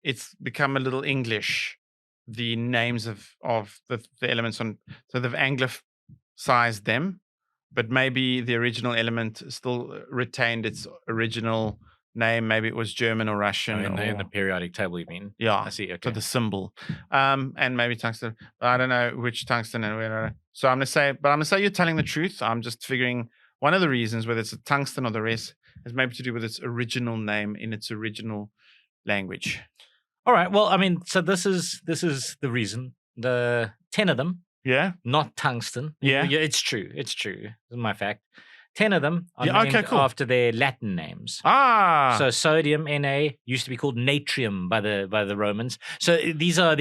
it's become a little English. The names of the elements so they've anglicized them, but maybe the original element still retained its original name. Maybe it was German or Russian. In the periodic table, you mean? Yeah, I see. Okay. So the symbol, and maybe tungsten. I don't know which tungsten and where. So I'm gonna say you're telling the truth. I'm just figuring one of the reasons, whether it's a tungsten or the rest, is maybe to do with its original name in its original language. All right. Well, I mean, so this is the reason. The 10 of them. Yeah. Not tungsten. Yeah. It's true. It's my fact. 10 of them are named after their Latin names. So sodium, Na, used to be called natrium by the Romans. So these are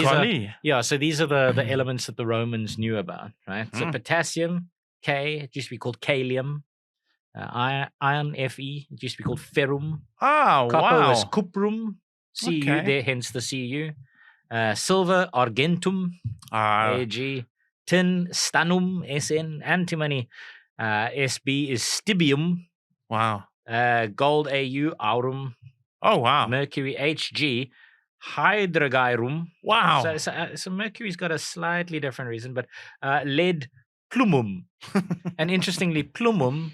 so these are the elements that the Romans knew about, right? So potassium, K, it used to be called kalium. Iron, Fe, it used to be called ferrum. Copper was cuprum, Cu, there, hence the Cu. Silver, argentum, Ag. Tin, stannum, Sn. Antimony, Sb is stibium. Wow. Gold, Au, aurum. Oh, wow. Mercury, Hg. Hydrogyrum. Wow. So Mercury's got a slightly different reason, but lead, plumum. And interestingly, plumum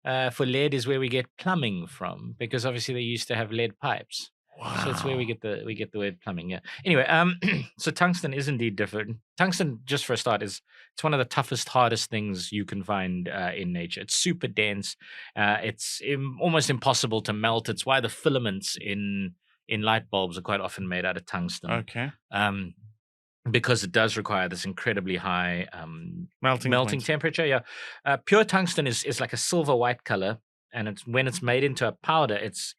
for lead is where we get plumbing from, because obviously they used to have lead pipes. Wow. So that's where we get the word plumbing. Yeah. Anyway, so tungsten is indeed different. Tungsten, just for a start, it's one of the toughest, hardest things you can find in nature. It's super dense. It's almost impossible to melt. It's why the filaments in light bulbs are quite often made out of tungsten. Okay. Because it does require this incredibly high melting temperature. Yeah. Pure tungsten is like a silver white color. and when it's made into a powder, it's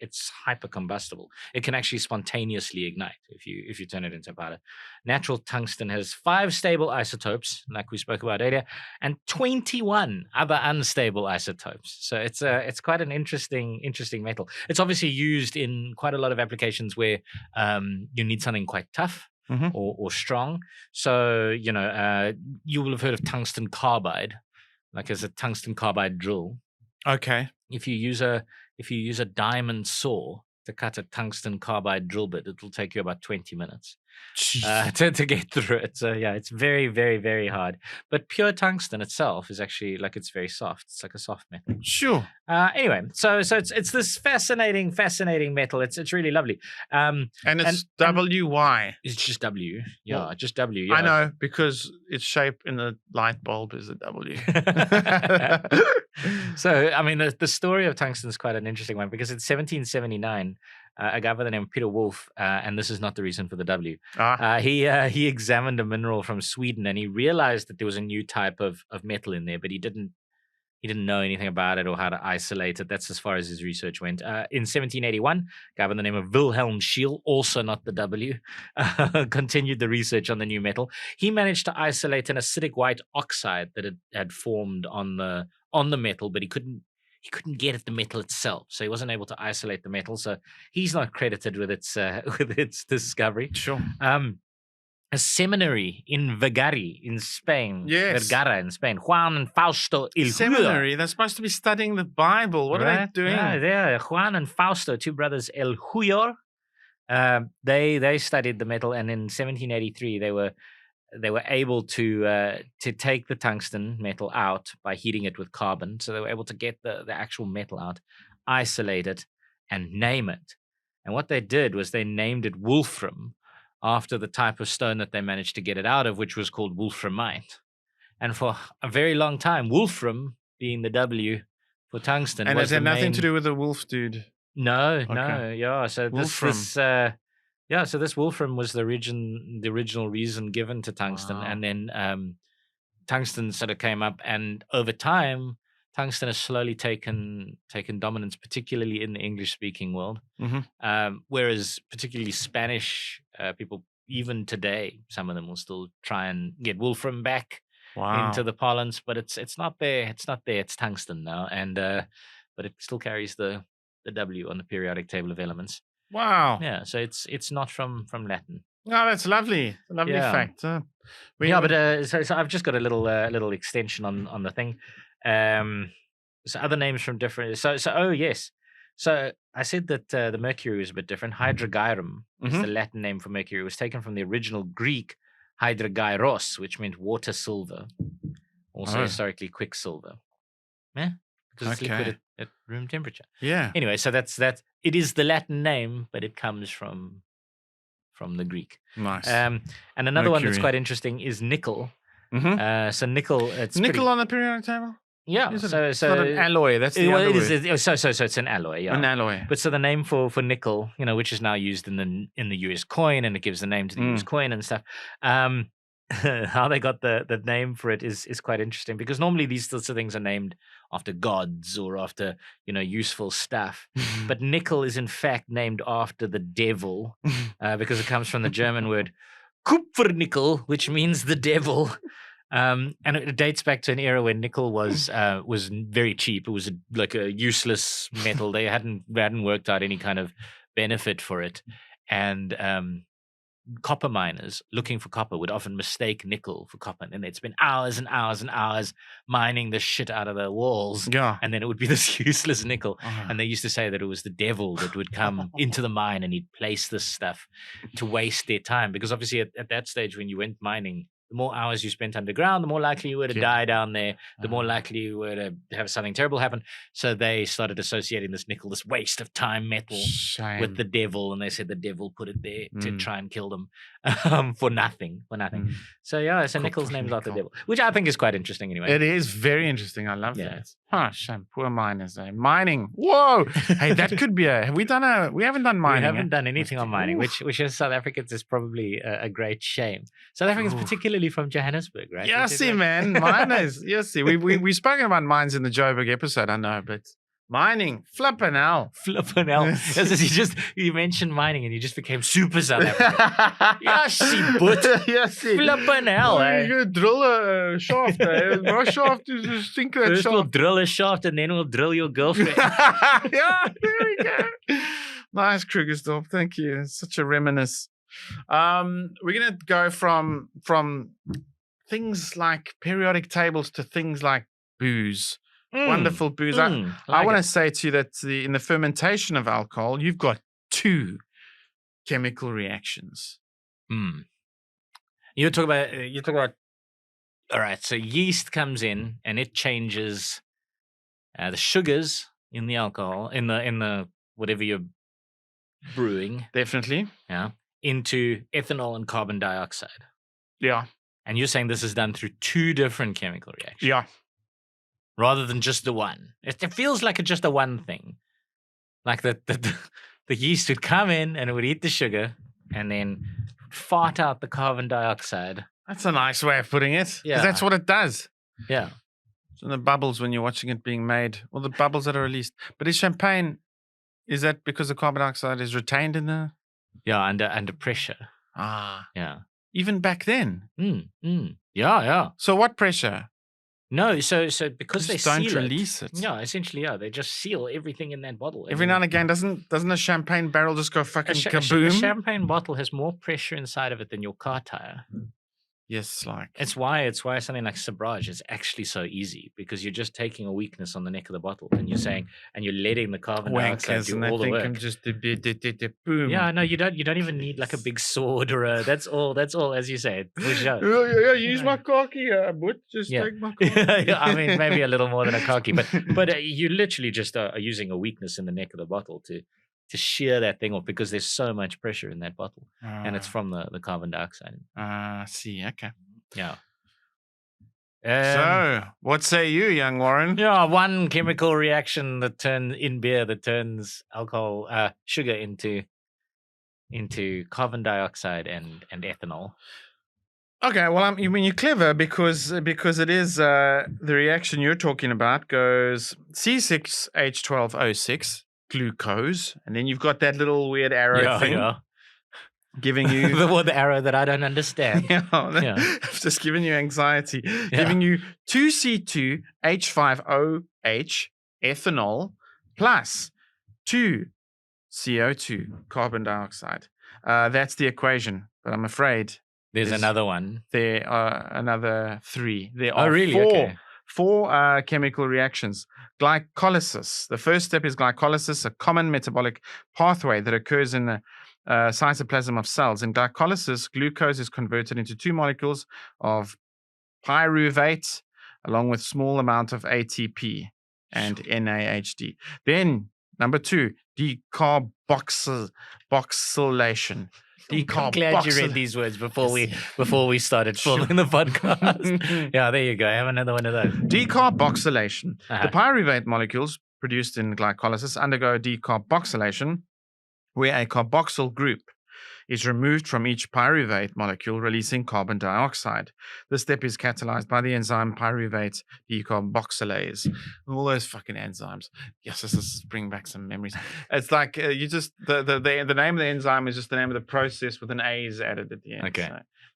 hyper combustible. It can actually spontaneously ignite if you turn it into a powder. Natural tungsten has 5 stable isotopes, like we spoke about earlier, and 21 other unstable isotopes. So it's quite an interesting metal. It's obviously used in quite a lot of applications where you need something quite tough. Mhm. Or strong. So, you will have heard of tungsten carbide, like as a tungsten carbide drill. Okay. If you use a diamond saw to cut a tungsten carbide drill bit, it'll take you about 20 minutes to get through it. So yeah, it's very, very, very hard. But pure tungsten itself is actually it's very soft. It's like a soft metal. Sure. Anyway, so it's this fascinating metal. It's really lovely. And it's WY. It's just W. Yeah, Well, just W. Yeah. I know, because its shape in the light bulb is a W. So, I mean, the story of tungsten is quite an interesting one, because in 1779, a guy by the name of Peter Wolf, and this is not the reason for the W, he examined a mineral from Sweden, and he realized that there was a new type of metal in there, but he didn't know anything about it or how to isolate it. That's as far as his research went. In 1781, a guy by the name of Wilhelm Scheele, also not the W, continued the research on the new metal. He managed to isolate an acidic white oxide that had formed on the metal, but he couldn't get at the metal itself, so he wasn't able to isolate the metal. So he's not credited with its discovery. Sure. A seminary in Vergara in Spain. Yes. Vergara in Spain. Juan and Fausto El Seminary? They're supposed to be studying the Bible. What are they doing? Yeah, Juan and Fausto, 2 brothers, El Huyor. They studied the metal, and in 1783 they were able to take the tungsten metal out by heating it with carbon. So they were able to get the actual metal out, isolate it, and name it. And what they did was they named it wolfram, after the type of stone that they managed to get it out of, which was called wolframite. And for a very long time, wolfram, being the W for tungsten, and was it had nothing to do with the wolf dude. No, yeah. So wolfram. this wolfram was the original reason given to tungsten. Wow. And then tungsten sort of came up, and over time, tungsten has slowly taken dominance, particularly in the English-speaking world. Mm-hmm. Whereas particularly Spanish people, even today, some of them will still try and get wolfram back into the parlance, but it's not there. It's not there. It's tungsten now, and but it still carries the W on the periodic table of elements. Wow. Yeah. So it's not from Latin. Oh, that's lovely. A lovely fact. So I've just got a little extension on the thing. So other names from different. So yes. So I said that the mercury was a bit different. Hydragyrum is the Latin name for mercury. It was taken from the original Greek hydragyros, which meant water silver, also historically quicksilver. Yeah, because it's liquid at room temperature. Yeah. Anyway, so that's that. It is the Latin name, but it comes from the Greek. Nice. And another one that's quite interesting is nickel. Mm-hmm. So nickel. Nickel on the periodic table. Yeah, it's not an alloy. That's the other word. So it's an alloy. Yeah, an alloy. But so the name for nickel, which is now used in the US coin, and it gives the name to the US coin and stuff. How they got the name for it is quite interesting, because normally these sorts of things are named after gods or after useful stuff, but nickel is in fact named after the devil, because it comes from the German word Kupfernickel, which means the devil. And it dates back to an era when nickel was very cheap. It was like a useless metal. They hadn't worked out any kind of benefit for it, and copper miners looking for copper would often mistake nickel for copper, and they'd spend hours and hours and hours mining the shit out of the walls, and then it would be this useless nickel. And they used to say that it was the devil that would come into the mine, and he'd place this stuff to waste their time, because obviously at that stage when you went mining, the more hours you spent underground, the more likely you were to die down there, the more likely you were to have something terrible happen. So they started associating this nickel, this waste of time metal, with the devil, and they said the devil put it there to try and kill them for nothing. So so nickel's named after the devil, which I think is quite interesting anyway. It is very interesting. I love that. Shame. Poor miners. Mining. Whoa. Hey, that could be we haven't done mining. We haven't done anything on mining, which as South Africans is probably a great shame. South Africans, particularly from Johannesburg, right? Yeah, see, man. Miners. Yes, see. We've spoken about mines in the Joburg episode, I know, but Mining. Flippin' hell. Flippin' hell. You mentioned mining and you just became super South African. Flippin' hell, eh? You're going to drill a shaft, eh? My shaft is a stinker. First we'll drill a shaft and then we'll drill your girlfriend. Yeah, there we go. Nice, Krugersdorp. Thank you. It's such a reminisce. We're going to go from things like periodic tables to things like booze. Wonderful booze. I want to say to you that in the fermentation of alcohol, you've got 2 chemical reactions. You talk about. All right, so yeast comes in and it changes the sugars in the alcohol in the whatever you're brewing. Definitely. Yeah. Into ethanol and carbon dioxide. Yeah. And you're saying this is done through 2 different chemical reactions. Yeah. Rather than just the one. It feels like it's just a one thing. Like the yeast would come in and it would eat the sugar and then fart out the carbon dioxide. That's a nice way of putting it. Yeah. That's what it does. Yeah. So the bubbles when you're watching it being made, or the bubbles that are released. But is champagne, is that because the carbon dioxide is retained in the... Yeah, under pressure. Yeah. Even back then? Yeah. So what pressure? No, so because they don't seal release it. Yeah, essentially, they just seal everything in that bottle. Every now and again, doesn't a champagne barrel just go fucking kaboom? A champagne bottle has more pressure inside of it than your car tire. Yes, like it's why something like Sabrage is actually so easy, because you're just taking a weakness on the neck of the bottle and you're letting the carbon dioxide do all the work. Just boom. Yeah, no, you don't even need like a big sword or a. That's all. As you say. Yeah, use my khaki, but just take my khaki. Yeah, I mean, maybe a little more than a khaki, but you literally just are using a weakness in the neck of the bottle to shear that thing off, because there's so much pressure in that bottle, and it's from the carbon dioxide. See, okay. Yeah. So, what say you, young Warren? Yeah, one chemical reaction that turns alcohol, sugar into carbon dioxide and ethanol. Okay, well, I mean, you're clever because it is the reaction you're talking about goes C6H12O6. Glucose, and then you've got that little weird arrow thing giving you the arrow that I don't understand. I've just given you anxiety. Giving you 2C2H5OH ethanol plus 2 CO2 carbon dioxide. That's the equation, but I'm afraid there's another one. There are another 3. There are really? 4. Okay. 4 chemical reactions. Glycolysis. The first step is glycolysis, a common metabolic pathway that occurs in the cytoplasm of cells. In glycolysis, glucose is converted into 2 molecules of pyruvate along with small amount of ATP and NADH. Then, number 2, decarboxylation. I'm glad you read these words before we started filming the podcast. Yeah, there you go. I have another one of those. Decarboxylation. The pyruvate molecules produced in glycolysis undergo decarboxylation, where a carboxyl group is removed from each pyruvate molecule, releasing carbon dioxide. This step is catalyzed by the enzyme pyruvate decarboxylase. All those fucking enzymes. Yes, this is bringing back some memories. It's like you just the name of the enzyme is just the name of the process with an A's added at the end. Okay,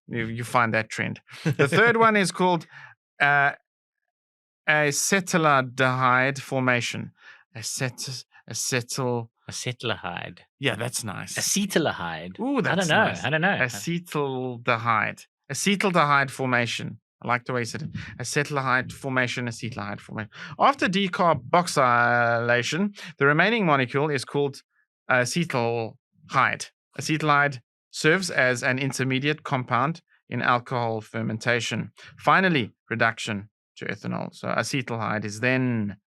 so you find that trend. The third one is called acetaldehyde formation. Acetaldehyde. Yeah, that's nice. Acetaldehyde. Ooh, that's nice. I don't know. Acetaldehyde. Acetaldehyde formation. I like the way you said it. Acetaldehyde formation. After decarboxylation, the remaining molecule is called acetaldehyde. Acetaldehyde serves as an intermediate compound in alcohol fermentation. Finally, reduction to ethanol. So acetaldehyde is then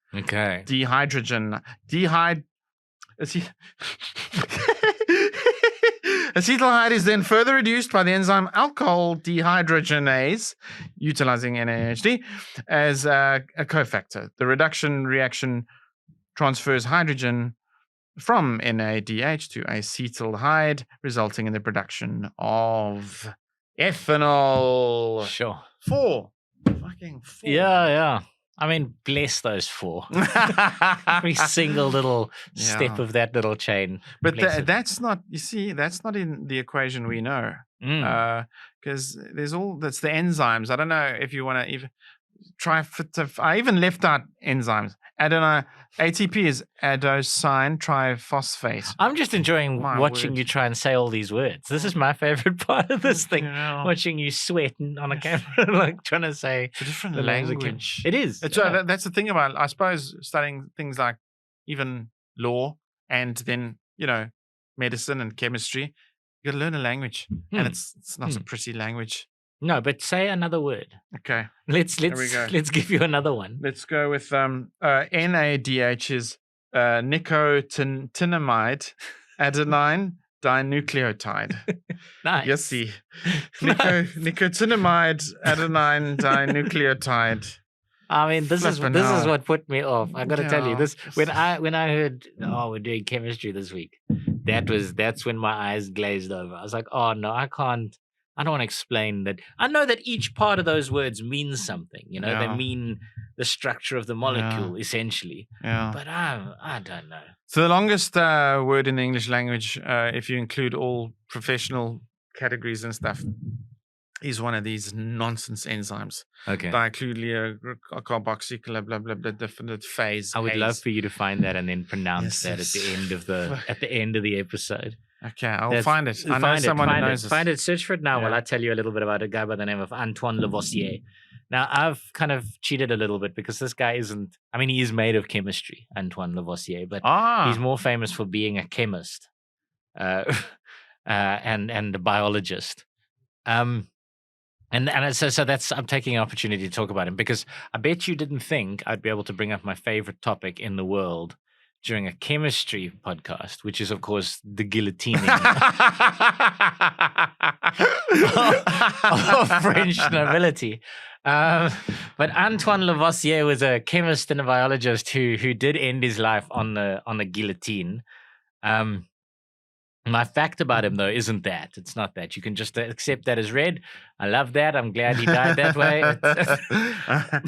Acetaldehyde is then further reduced by the enzyme alcohol dehydrogenase, utilizing NADH as a cofactor. The reduction reaction transfers hydrogen from NADH to acetaldehyde, resulting in the production of ethanol. Sure. 4. Fucking 4. Yeah. I mean, bless those 4. Every single little step of that little chain. But that's not, you see, that's not in the equation we know. Because that's the enzymes. I don't know if you want to even I even left out enzymes. ATP is adenosine triphosphate. I'm just enjoying watching you try and say all these words. This is my favorite part of this thing. Watching you sweat on a camera, like trying to say a different language. It is. That's the thing about, I suppose, studying things like even law and then, medicine and chemistry. You got to learn a language, and it's not a pretty language. No, but say another word. Okay. Let's give you another one. Let's go with NADH is nicotinamide adenine dinucleotide. Nice. Yes, see. Nicotinamide adenine dinucleotide. I mean, this is what put me off. I got to tell you this. When I heard, we're doing chemistry this week, that's when my eyes glazed over. I was like, oh no, I can't. I don't want to explain that. I know that each part of those words means something. They mean the structure of the molecule, essentially. Yeah. But I don't know. So the longest word in the English language, if you include all professional categories and stuff, is one of these nonsense enzymes. Okay. Dinucleocarboxyl blah blah blah definite phase. I would love for you to find that and then pronounce that at the end of the episode. Okay, I'll find it. I know someone who knows this. Find it. Search for it now while I tell you a little bit about a guy by the name of Antoine Lavoisier. Now, I've kind of cheated a little bit because this guy isn't. I mean, he is made of chemistry, Antoine Lavoisier, but he's more famous for being a chemist and a biologist. And so that's, I'm taking an opportunity to talk about him because I bet you didn't think I'd be able to bring up my favorite topic in the world during a chemistry podcast, which is, of course, the guillotining of French nobility. But Antoine Lavoisier was a chemist and a biologist who did end his life on the guillotine. My fact about him, though, isn't that. It's not that. You can just accept that as read. I love that. I'm glad he died that way.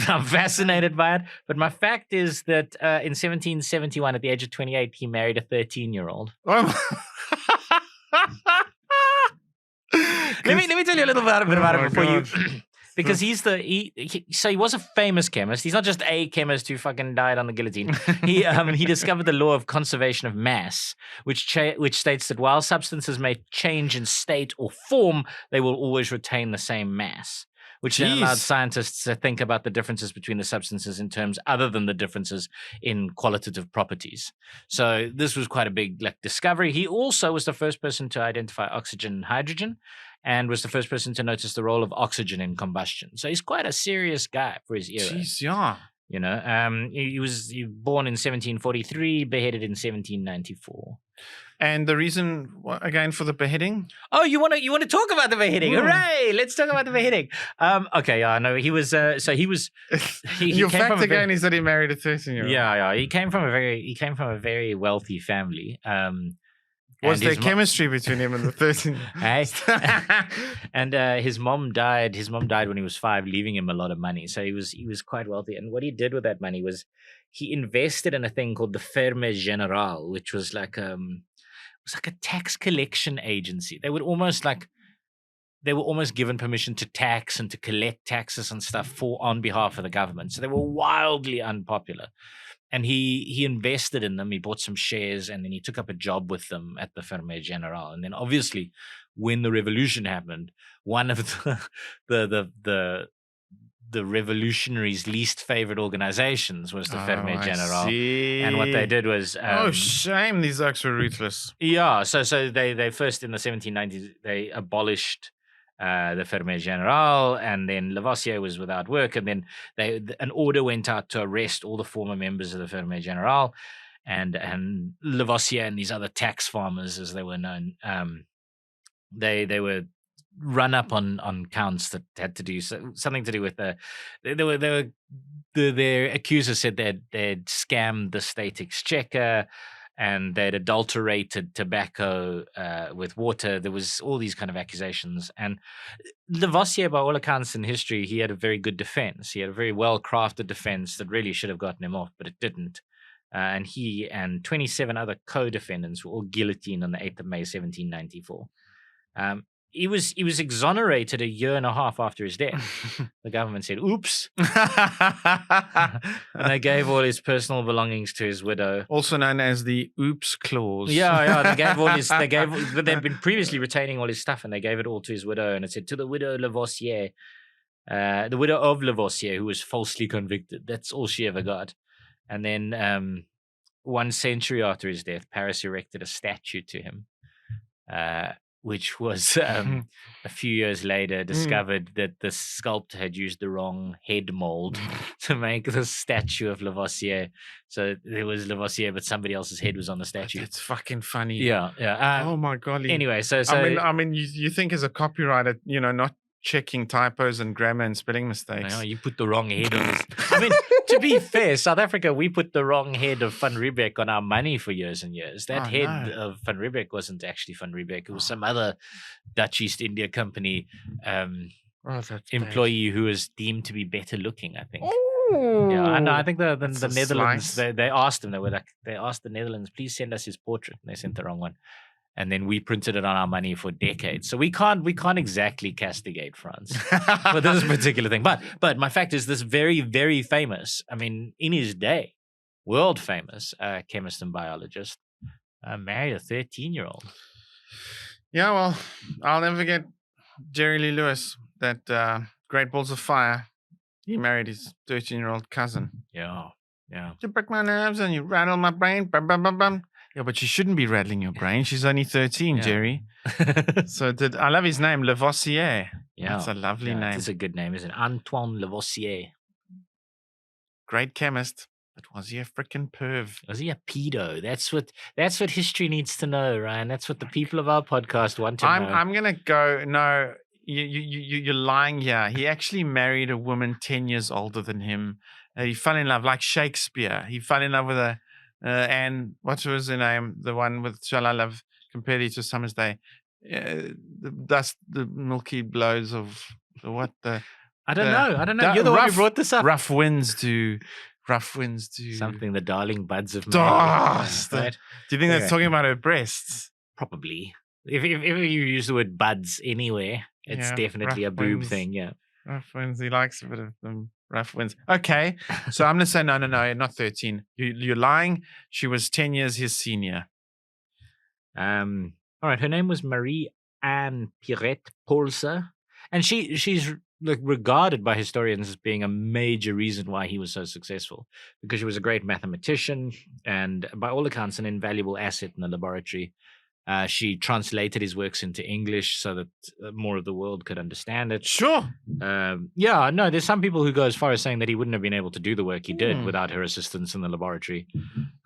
I'm fascinated by it. But my fact is that in 1771, at the age of 28, he married a 13-year-old. Let me tell you a little bit about him before you... Because he was a famous chemist. He's not just a chemist who fucking died on the guillotine. He discovered the law of conservation of mass, which states that while substances may change in state or form, they will always retain the same mass. Which then allowed scientists to think about the differences between the substances in terms other than the differences in qualitative properties. So this was quite a big discovery. He also was the first person to identify oxygen and hydrogen, and was the first person to notice the role of oxygen in combustion. So he's quite a serious guy for his era. Jeez, yeah. He was born in 1743, beheaded in 1794. And the reason, again, for the beheading? Oh, you want to talk about the beheading? Hooray! Let's talk about the beheading. Okay, yeah, no, he was. Your fact again is that he married a 13-year-old. Yeah. He came from a very wealthy family. Was there chemistry between him and the 13? And his mom died. His mom died when he was 5, leaving him a lot of money. So he was quite wealthy. And what he did with that money was he invested in a thing called the Ferme Générale, which was like a tax collection agency. They were almost given permission to tax and to collect taxes and stuff on behalf of the government. So they were wildly unpopular. And he invested in them. He bought some shares, and then he took up a job with them at the Ferme Générale. And then, obviously, when the revolution happened, one of the revolutionaries' least favorite organizations was the Ferme Générale. And what they did was shame! These oaks were ruthless. Yeah. So they first in the 1790s they abolished the Ferme Générale, and then Lavoisier was without work, and then an order went out to arrest all the former members of the Ferme Générale, and Lavoisier and these other tax farmers, as they were known, they were run up on counts that had to do something to do with their accusers said they'd scammed the state exchequer. and they'd adulterated tobacco with water. There was all these kind of accusations. And Lavoisier, by all accounts in history, he had a very good defense. He had a very well-crafted defense that really should have gotten him off, but it didn't. And he and 27 other co-defendants were all guillotined on the 8th of May, 1794. He was exonerated a year and a half after his death. The government said, "Oops," and they gave all his personal belongings to his widow, also known as the "Oops clause." Yeah. They gave all his. They'd been previously retaining all his stuff, and they gave it all to his widow. And it said, "To the widow Lavoisier, the widow of Lavoisier, who was falsely convicted." That's all she ever got. And then, 1 century after his death, Paris erected a statue to him. Which was a few years later discovered that the sculptor had used the wrong head mold to make the statue of Lavoisier. So there was Lavoisier, but somebody else's head was on the statue. It's fucking funny. Yeah. Oh my golly. Anyway, so I mean, you think as a copywriter, not checking typos and grammar and spelling mistakes. You put the wrong head on this. I mean, to be fair, South Africa, we put the wrong head of Van Riebeck on our money for years and years. That head of Van Riebeck wasn't actually Van Riebeck. It was some other Dutch East India Company employee who was deemed to be better looking, I think. Oh, yeah, I know. I think the Netherlands, they asked him, they asked the Netherlands, please send us his portrait. And they sent the wrong one. And then we printed it on our money for decades. So we can't exactly castigate France for this particular thing. But my fact is, this very, very famous, I mean, in his day, world famous chemist and biologist married a 13-year-old. Yeah, well, I'll never forget Jerry Lee Lewis, that Great Balls of Fire. He married his 13-year-old cousin. Yeah. You break my nerves and you rattle my brain. Bum, bum, bum, bum. Yeah, but she shouldn't be rattling your brain. She's only 13, Jerry. So I love his name, Lavoisier. Yeah. That's a lovely name. It's a good name, isn't it? Antoine Lavoisier. Great chemist. But was he a freaking perv? Was he a pedo? That's what history needs to know, Ryan. That's what the people of our podcast want to know. I'm gonna go. No, you're lying here. He actually married a woman 10 years older than him. He fell in love like Shakespeare. He fell in love with a and what was her name? The one with "Shall I Love" compared it to Summer's Day. The milky blows of what the. I don't know. You're the one who brought this up. Rough winds to something. The darling buds of May. Right? Do you think that's talking about her breasts? Probably. If you use the word buds anywhere, it's definitely a boob thing. Yeah. Rough winds. He likes a bit of them. Rough winds. Okay, so I'm going to say no, not 13. You're lying. She was 10 years his senior. All right, her name was Marie-Anne Pierrette Polser, and she's regarded by historians as being a major reason why he was so successful, because she was a great mathematician and, by all accounts, an invaluable asset in the laboratory. She translated his works into English so that more of the world could understand it. Sure. There's some people who go as far as saying that he wouldn't have been able to do the work he did without her assistance in the laboratory.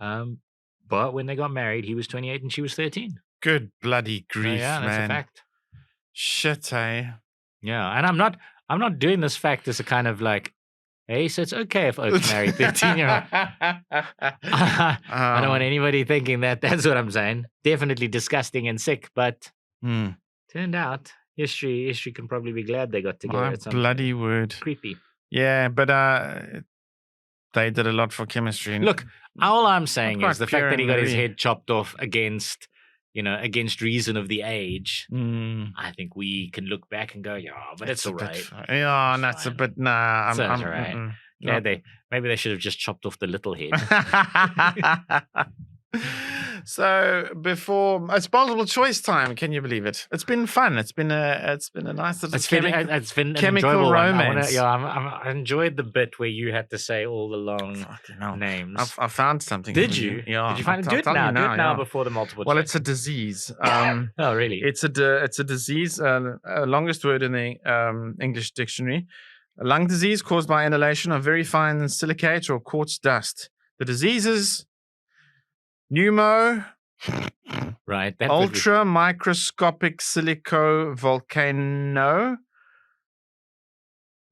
But when they got married, he was 28 and she was 13. Good bloody grief, man. That's a fact. Shit, eh? Yeah, and I'm not doing this fact as a kind of like, hey, so it's okay if Oak's married 13-year-old. I don't want anybody thinking that. That's what I'm saying. Definitely disgusting and sick, but turned out history can probably be glad they got together. My bloody word. Creepy. Yeah, but they did a lot for chemistry. Look, all I'm saying is the fact that he got his head chopped off against reason of the age, I think we can look back and go, but it's all right. That's a bit, nah. I'm all right. Yeah, maybe they should have just chopped off the little head. So before it's multiple choice time, can you believe it? It's been fun. It's been a nice little chemical romance. I enjoyed the bit where you had to say all the long names. I found something. Did you? Yeah. Did you find it? Do it now before the multiple choice. Well, it's a disease. Oh, really? It's a disease. Longest word in the English dictionary. A lung disease caused by inhalation of very fine silicate or quartz dust. The disease is pneumo, right? Ultra microscopic silico volcano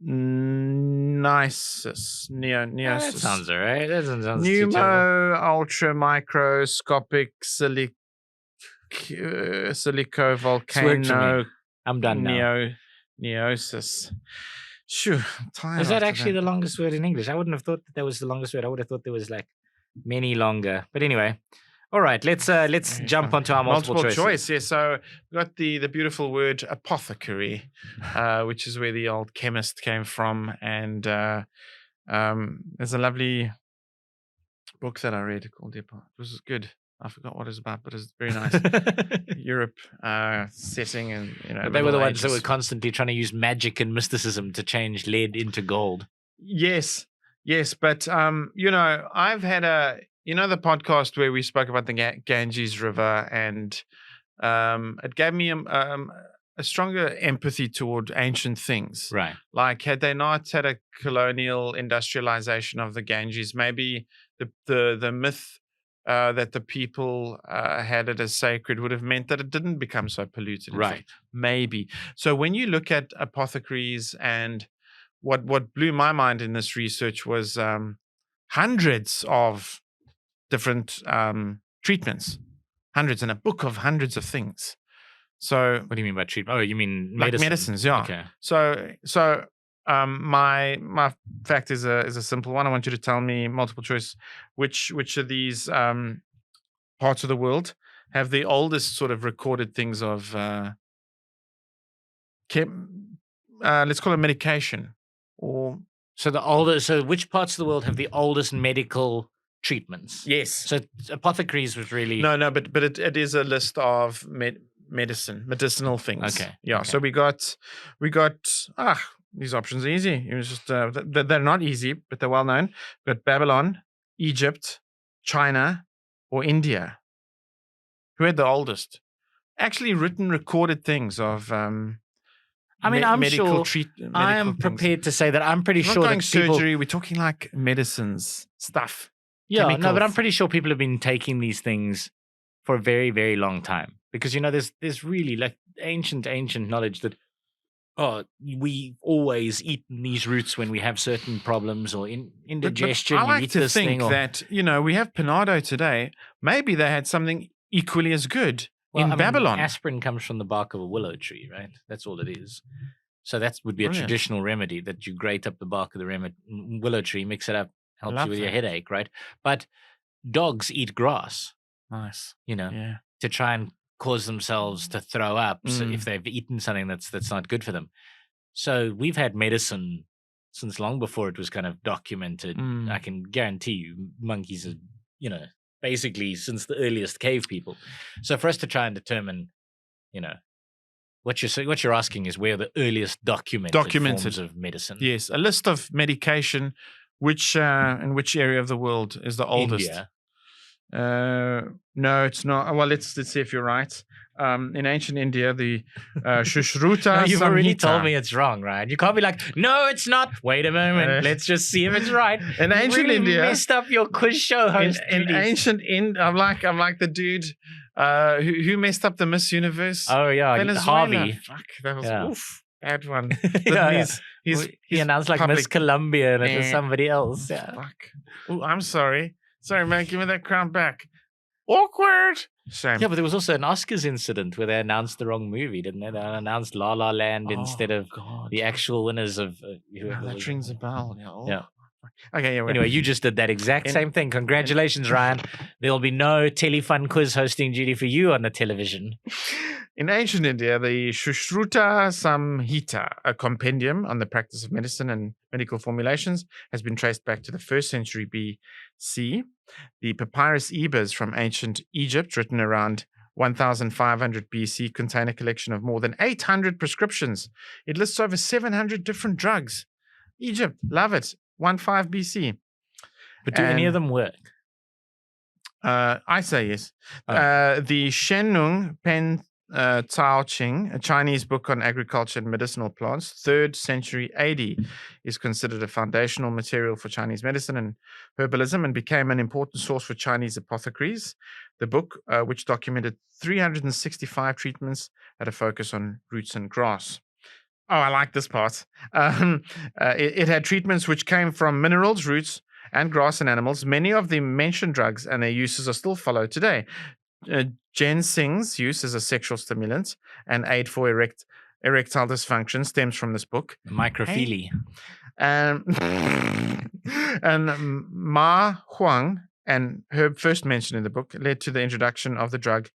Neosis. That sounds all right. That doesn't sound too terrible. Pneumo ultra microscopic silico volcano. I'm done now. Neosis. Sure, I'm tired. Is that actually the longest word in English? I wouldn't have thought that was the longest word. I would have thought there was like many longer. But anyway, all right. Let's jump onto our multiple choice. Yeah. So we got the beautiful word apothecary, which is where the old chemist came from, and there's a lovely book that I read called It was good. I forgot what it's about, but it's very nice. Europe setting, and But they were the ones that were constantly trying to use magic and mysticism to change lead into gold. Yes. But I've had the podcast where we spoke about the Ganges River, and it gave me a stronger empathy toward ancient things. Right. Like, had they not had a colonial industrialization of the Ganges, maybe the myth that the people had it as sacred would have meant that it didn't become so polluted. Right. Maybe. So when you look at apothecaries, and what blew my mind in this research was hundreds of different treatments, hundreds, and a book of hundreds of things. So what do you mean by treatment? Oh, you mean like medicines? Yeah. Okay. So my fact is a simple one. I want you to tell me, multiple choice, which of these parts of the world have the oldest sort of recorded things of let's call it medication, or so which parts of the world have the oldest medical treatments? Yes. So apothecaries was really no, but it is a list of medicinal things. Okay. Yeah. Okay. So we got these options are easy. It was just they're not easy, but they're well known. We've got Babylon, Egypt, China, or India. Who had the oldest? Actually, recorded things of. I'm sure. I am prepared to say that I'm pretty sure that surgery. We're talking like medicines stuff. Yeah, chemicals. No, but I'm pretty sure people have been taking these things for a very, very long time, because there's really like ancient knowledge that we always eat these roots when we have certain problems or indigestion. But I like to think that we have Panado today. Maybe they had something equally as good in Babylon. Aspirin comes from the bark of a willow tree, right? That's all it is. So that would be a traditional remedy, that you grate up the bark of the willow tree, mix it up, helps you with your headache, right? But dogs eat grass. Nice. To try and cause themselves to throw up so if they've eaten something that's not good for them. So we've had medicine since long before it was kind of documented. I can guarantee you monkeys are, basically since the earliest cave people. So for us to try and determine, what you're asking is where the earliest documented forms of medicine. Yes, a list of medication, in which area of the world is the oldest? India. No, it's not. Well, let's see if you're right. In ancient India, the Shushruta. No, you've already told me it's wrong, right? You can't be like, no, it's not. Wait a moment, let's just see if it's right. In ancient India, messed up your quiz show host. In ancient India, I'm like the dude who messed up the Miss Universe. Oh yeah, Venezuela. Harvey. Fuck, that was bad one. He announced like Miss Columbia and it was somebody else. Yeah. Fuck. Oh, I'm sorry. Sorry, man. Give me that crown back. Awkward. Shame. Yeah, but there was also an Oscars incident where they announced the wrong movie, didn't they? They announced La La Land instead of the actual winners of. That rings a bell. Yeah. Okay. Yeah. Anyway, you just did that exact same thing. Congratulations, Ryan. There will be no telefun quiz hosting duty for you on the television. In ancient India, the Sushruta Samhita, a compendium on the practice of medicine and medical formulations, has been traced back to the 1st century BC. The Papyrus Ebers from ancient Egypt, written around 1500 BC, contain a collection of more than 800 prescriptions. It lists over 700 different drugs. Egypt, love it. 15 BC. But do any of them work? I say yes. The Shenung Pen Cao Qing, a Chinese book on agriculture and medicinal plants, 3rd century AD, is considered a foundational material for Chinese medicine and herbalism and became an important source for Chinese apothecaries. The book, which documented 365 treatments, had a focus on roots and grass. I like this part. It had treatments which came from minerals, roots, and grass and animals. Many of the mentioned drugs and their uses are still followed today. Ginseng's use as a sexual stimulant and aid for erectile dysfunction stems from this book. Microphilia. And Ma Huang and her first mention in the book led to the introduction of the drug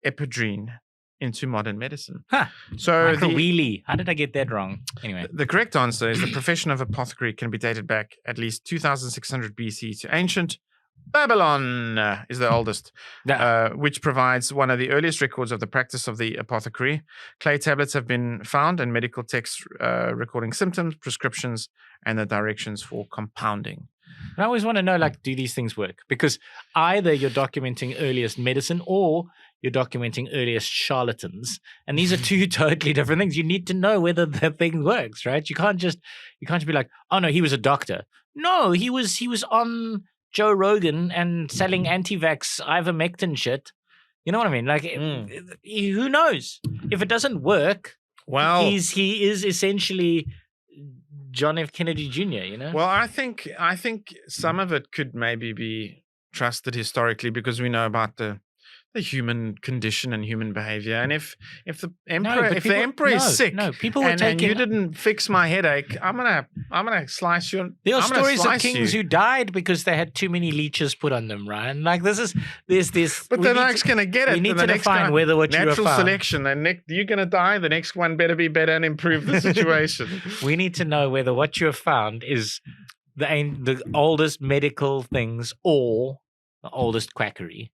ephedrine into modern medicine. Huh. So Microwheelie. How did I get that wrong? Anyway. The correct answer is the profession of apothecary can be dated back at least 2600 BC to ancient Babylon is the oldest, which provides one of the earliest records of the practice of the apothecary. Clay tablets have been found and medical texts recording symptoms, prescriptions, and the directions for compounding. I always want to know, like, do these things work? Because either you're documenting earliest medicine or you're documenting earliest charlatans. And these are two totally different things. You need to know whether the thing works, right? You can't just be like, oh no, he was a doctor. No, he was on Joe Rogan and selling anti-vax ivermectin shit. You know what I mean? Like, who knows? If it doesn't work, well, he is essentially John F. Kennedy Jr., you know? Well, I think some of it could maybe be trusted historically because we know about the human condition and human behavior. And if the emperor is sick, people were taking, and you didn't fix my headache, I'm gonna slice you. There are stories of kings who died because they had too many leeches put on them, Ryan. Like there's this. But the next gonna get it. We need to define whether what you have found. Natural selection. And you're gonna die. The next one better be better and improve the situation. We need to know whether what you have found is the oldest medical things or the oldest quackery.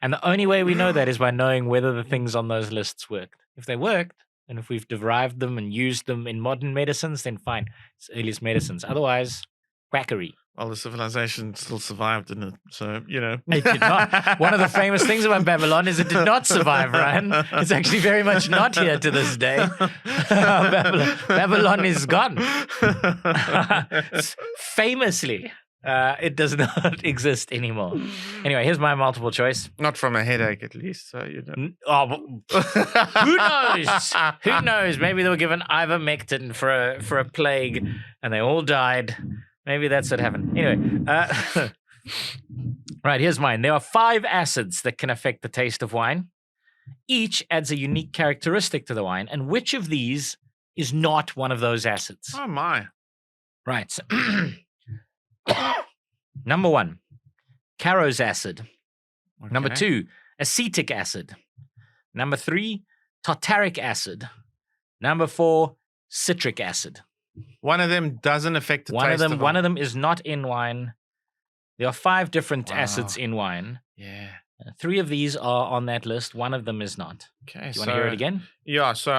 And the only way we know that is by knowing whether the things on those lists worked. If they worked, and if we've derived them and used them in modern medicines, then fine. It's earliest medicines. Otherwise, quackery. Well, the civilization still survived, didn't it? So, you know. It did not. One of the famous things about Babylon is it did not survive, Ryan. It's actually very much not here to this day. Babylon is gone. Famously. It does not exist anymore. Anyway, here's my multiple choice. Not from a headache, at least. So you know. Who knows? Who knows? Maybe they were given ivermectin for a plague, and they all died. Maybe that's what happened. Anyway, right, here's mine. There are 5 acids that can affect the taste of wine. Each adds a unique characteristic to the wine, and which of these is not one of those acids? Oh my! Right. So Number 1, Carrow's acid. Okay. Number 2, acetic acid. Number 3, tartaric acid. Number 4, citric acid. One of them doesn't affect the taste of One of them is not in wine. There are 5 different acids in wine. Yeah. 3 of these are on that list. One of them is not. Okay. Do you want to hear it again? Yeah. So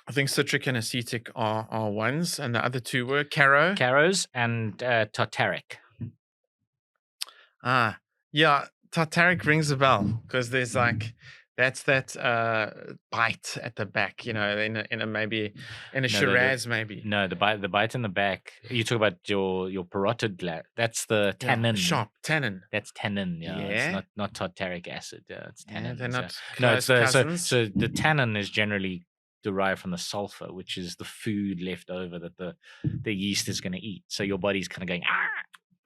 I think citric and acetic are ones, and the other 2 were Carrow's and tartaric. Yeah, tartaric rings a bell because there's like that's that bite at the back, you know, in a maybe in a Shiraz maybe. No, the bite in the back. You talk about your parotid gland. That's the tannin. Yeah, sharp tannin. That's tannin. Yeah, it's not tartaric acid. It's tannin. Yeah, they're not. So the tannin is generally derived from the sulfur, which is the food left over that the yeast is going to eat. So your body's kind of going,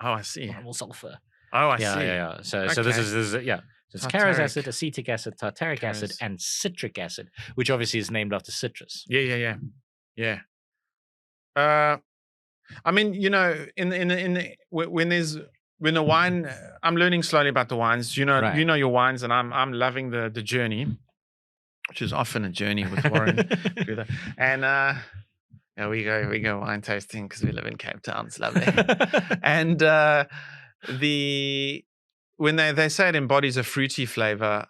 oh, I see. More sulfur. Oh, I see. Yeah. So this is yeah. So it's Carrow's acid, acetic acid, tartaric acid, and citric acid, which obviously is named after citrus. Yeah. I mean, you know, when the wine, I'm learning slowly about the wines. You know, right. You know your wines, and I'm loving the journey, which is often a journey with Warren. And yeah, we go wine tasting because we live in Cape Town. It's lovely. And when they say it embodies a fruity flavor,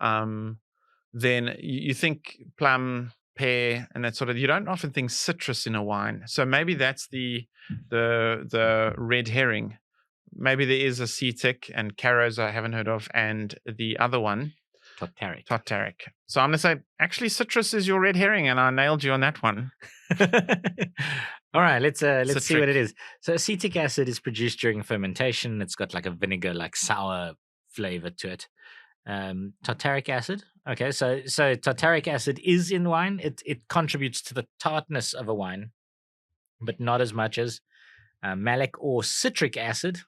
then you think plum, pear, and that sort of. You don't often think citrus in a wine, so maybe that's the red herring. Maybe there is acetic and Carrow's I haven't heard of, and the other one. Tartaric. So I'm going to say, actually, citrus is your red herring, and I nailed you on that one. All right, let's see what it is. So acetic acid is produced during fermentation. It's got like a vinegar, like sour flavor to it. Tartaric acid, Okay, so tartaric acid is in wine. It contributes to the tartness of a wine, but not as much as malic or citric acid,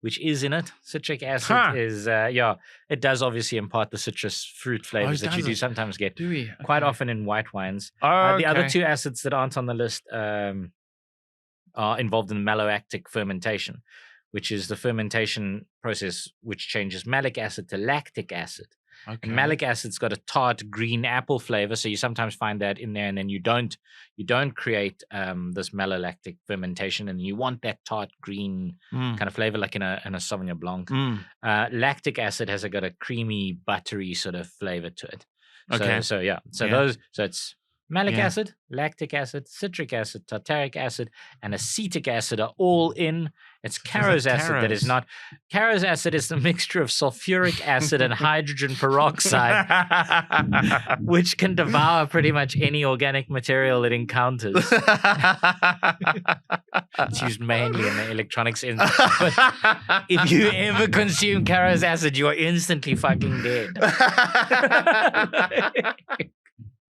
which is in it. Citric acid is, it does obviously impart the citrus fruit flavors that you do sometimes get quite often in white wines. The other two acids that aren't on the list are involved in malolactic fermentation, which is the fermentation process which changes malic acid to lactic acid. Okay. And malic acid's got a tart green apple flavor, so you sometimes find that in there, and then you don't create this malolactic fermentation, and you want that tart green kind of flavor, like in a Sauvignon Blanc. Lactic acid has got a creamy, buttery sort of flavor to it. Okay. So it's malic acid, lactic acid, citric acid, tartaric acid, and acetic acid are all in. It's Caro's acid that is not. Caro's acid is the mixture of sulfuric acid and hydrogen peroxide, which can devour pretty much any organic material it encounters. It's used mainly in the electronics industry. But if you ever consume Caro's acid, you are instantly fucking dead.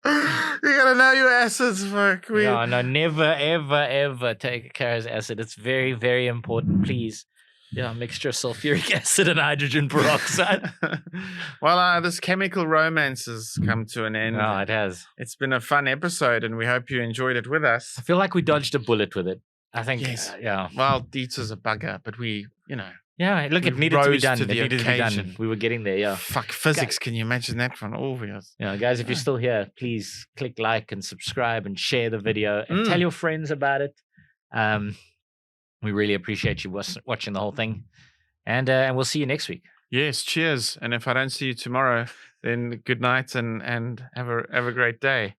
You gotta know your acids, fuck. No, never, ever, ever take Caro's acid. It's very, very important. Please. Yeah, mixture of sulfuric acid and hydrogen peroxide. Well, this chemical romance has come to an end. Oh, it has. It's been a fun episode, and we hope you enjoyed it with us. I feel like we dodged a bullet with it. I think, yes. Well, Dietz's a bugger, but we, Yeah, look, it needed to be done. It needed to be done. We were getting there, yeah. Fuck physics, can you imagine that one? Obvious. Yeah, guys, if you're still here, please click like and subscribe and share the video and tell your friends about it. We really appreciate you watching the whole thing. And we'll see you next week. Yes, cheers. And if I don't see you tomorrow, then good night and have a great day.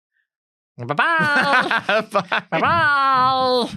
Bye-bye. Bye-bye.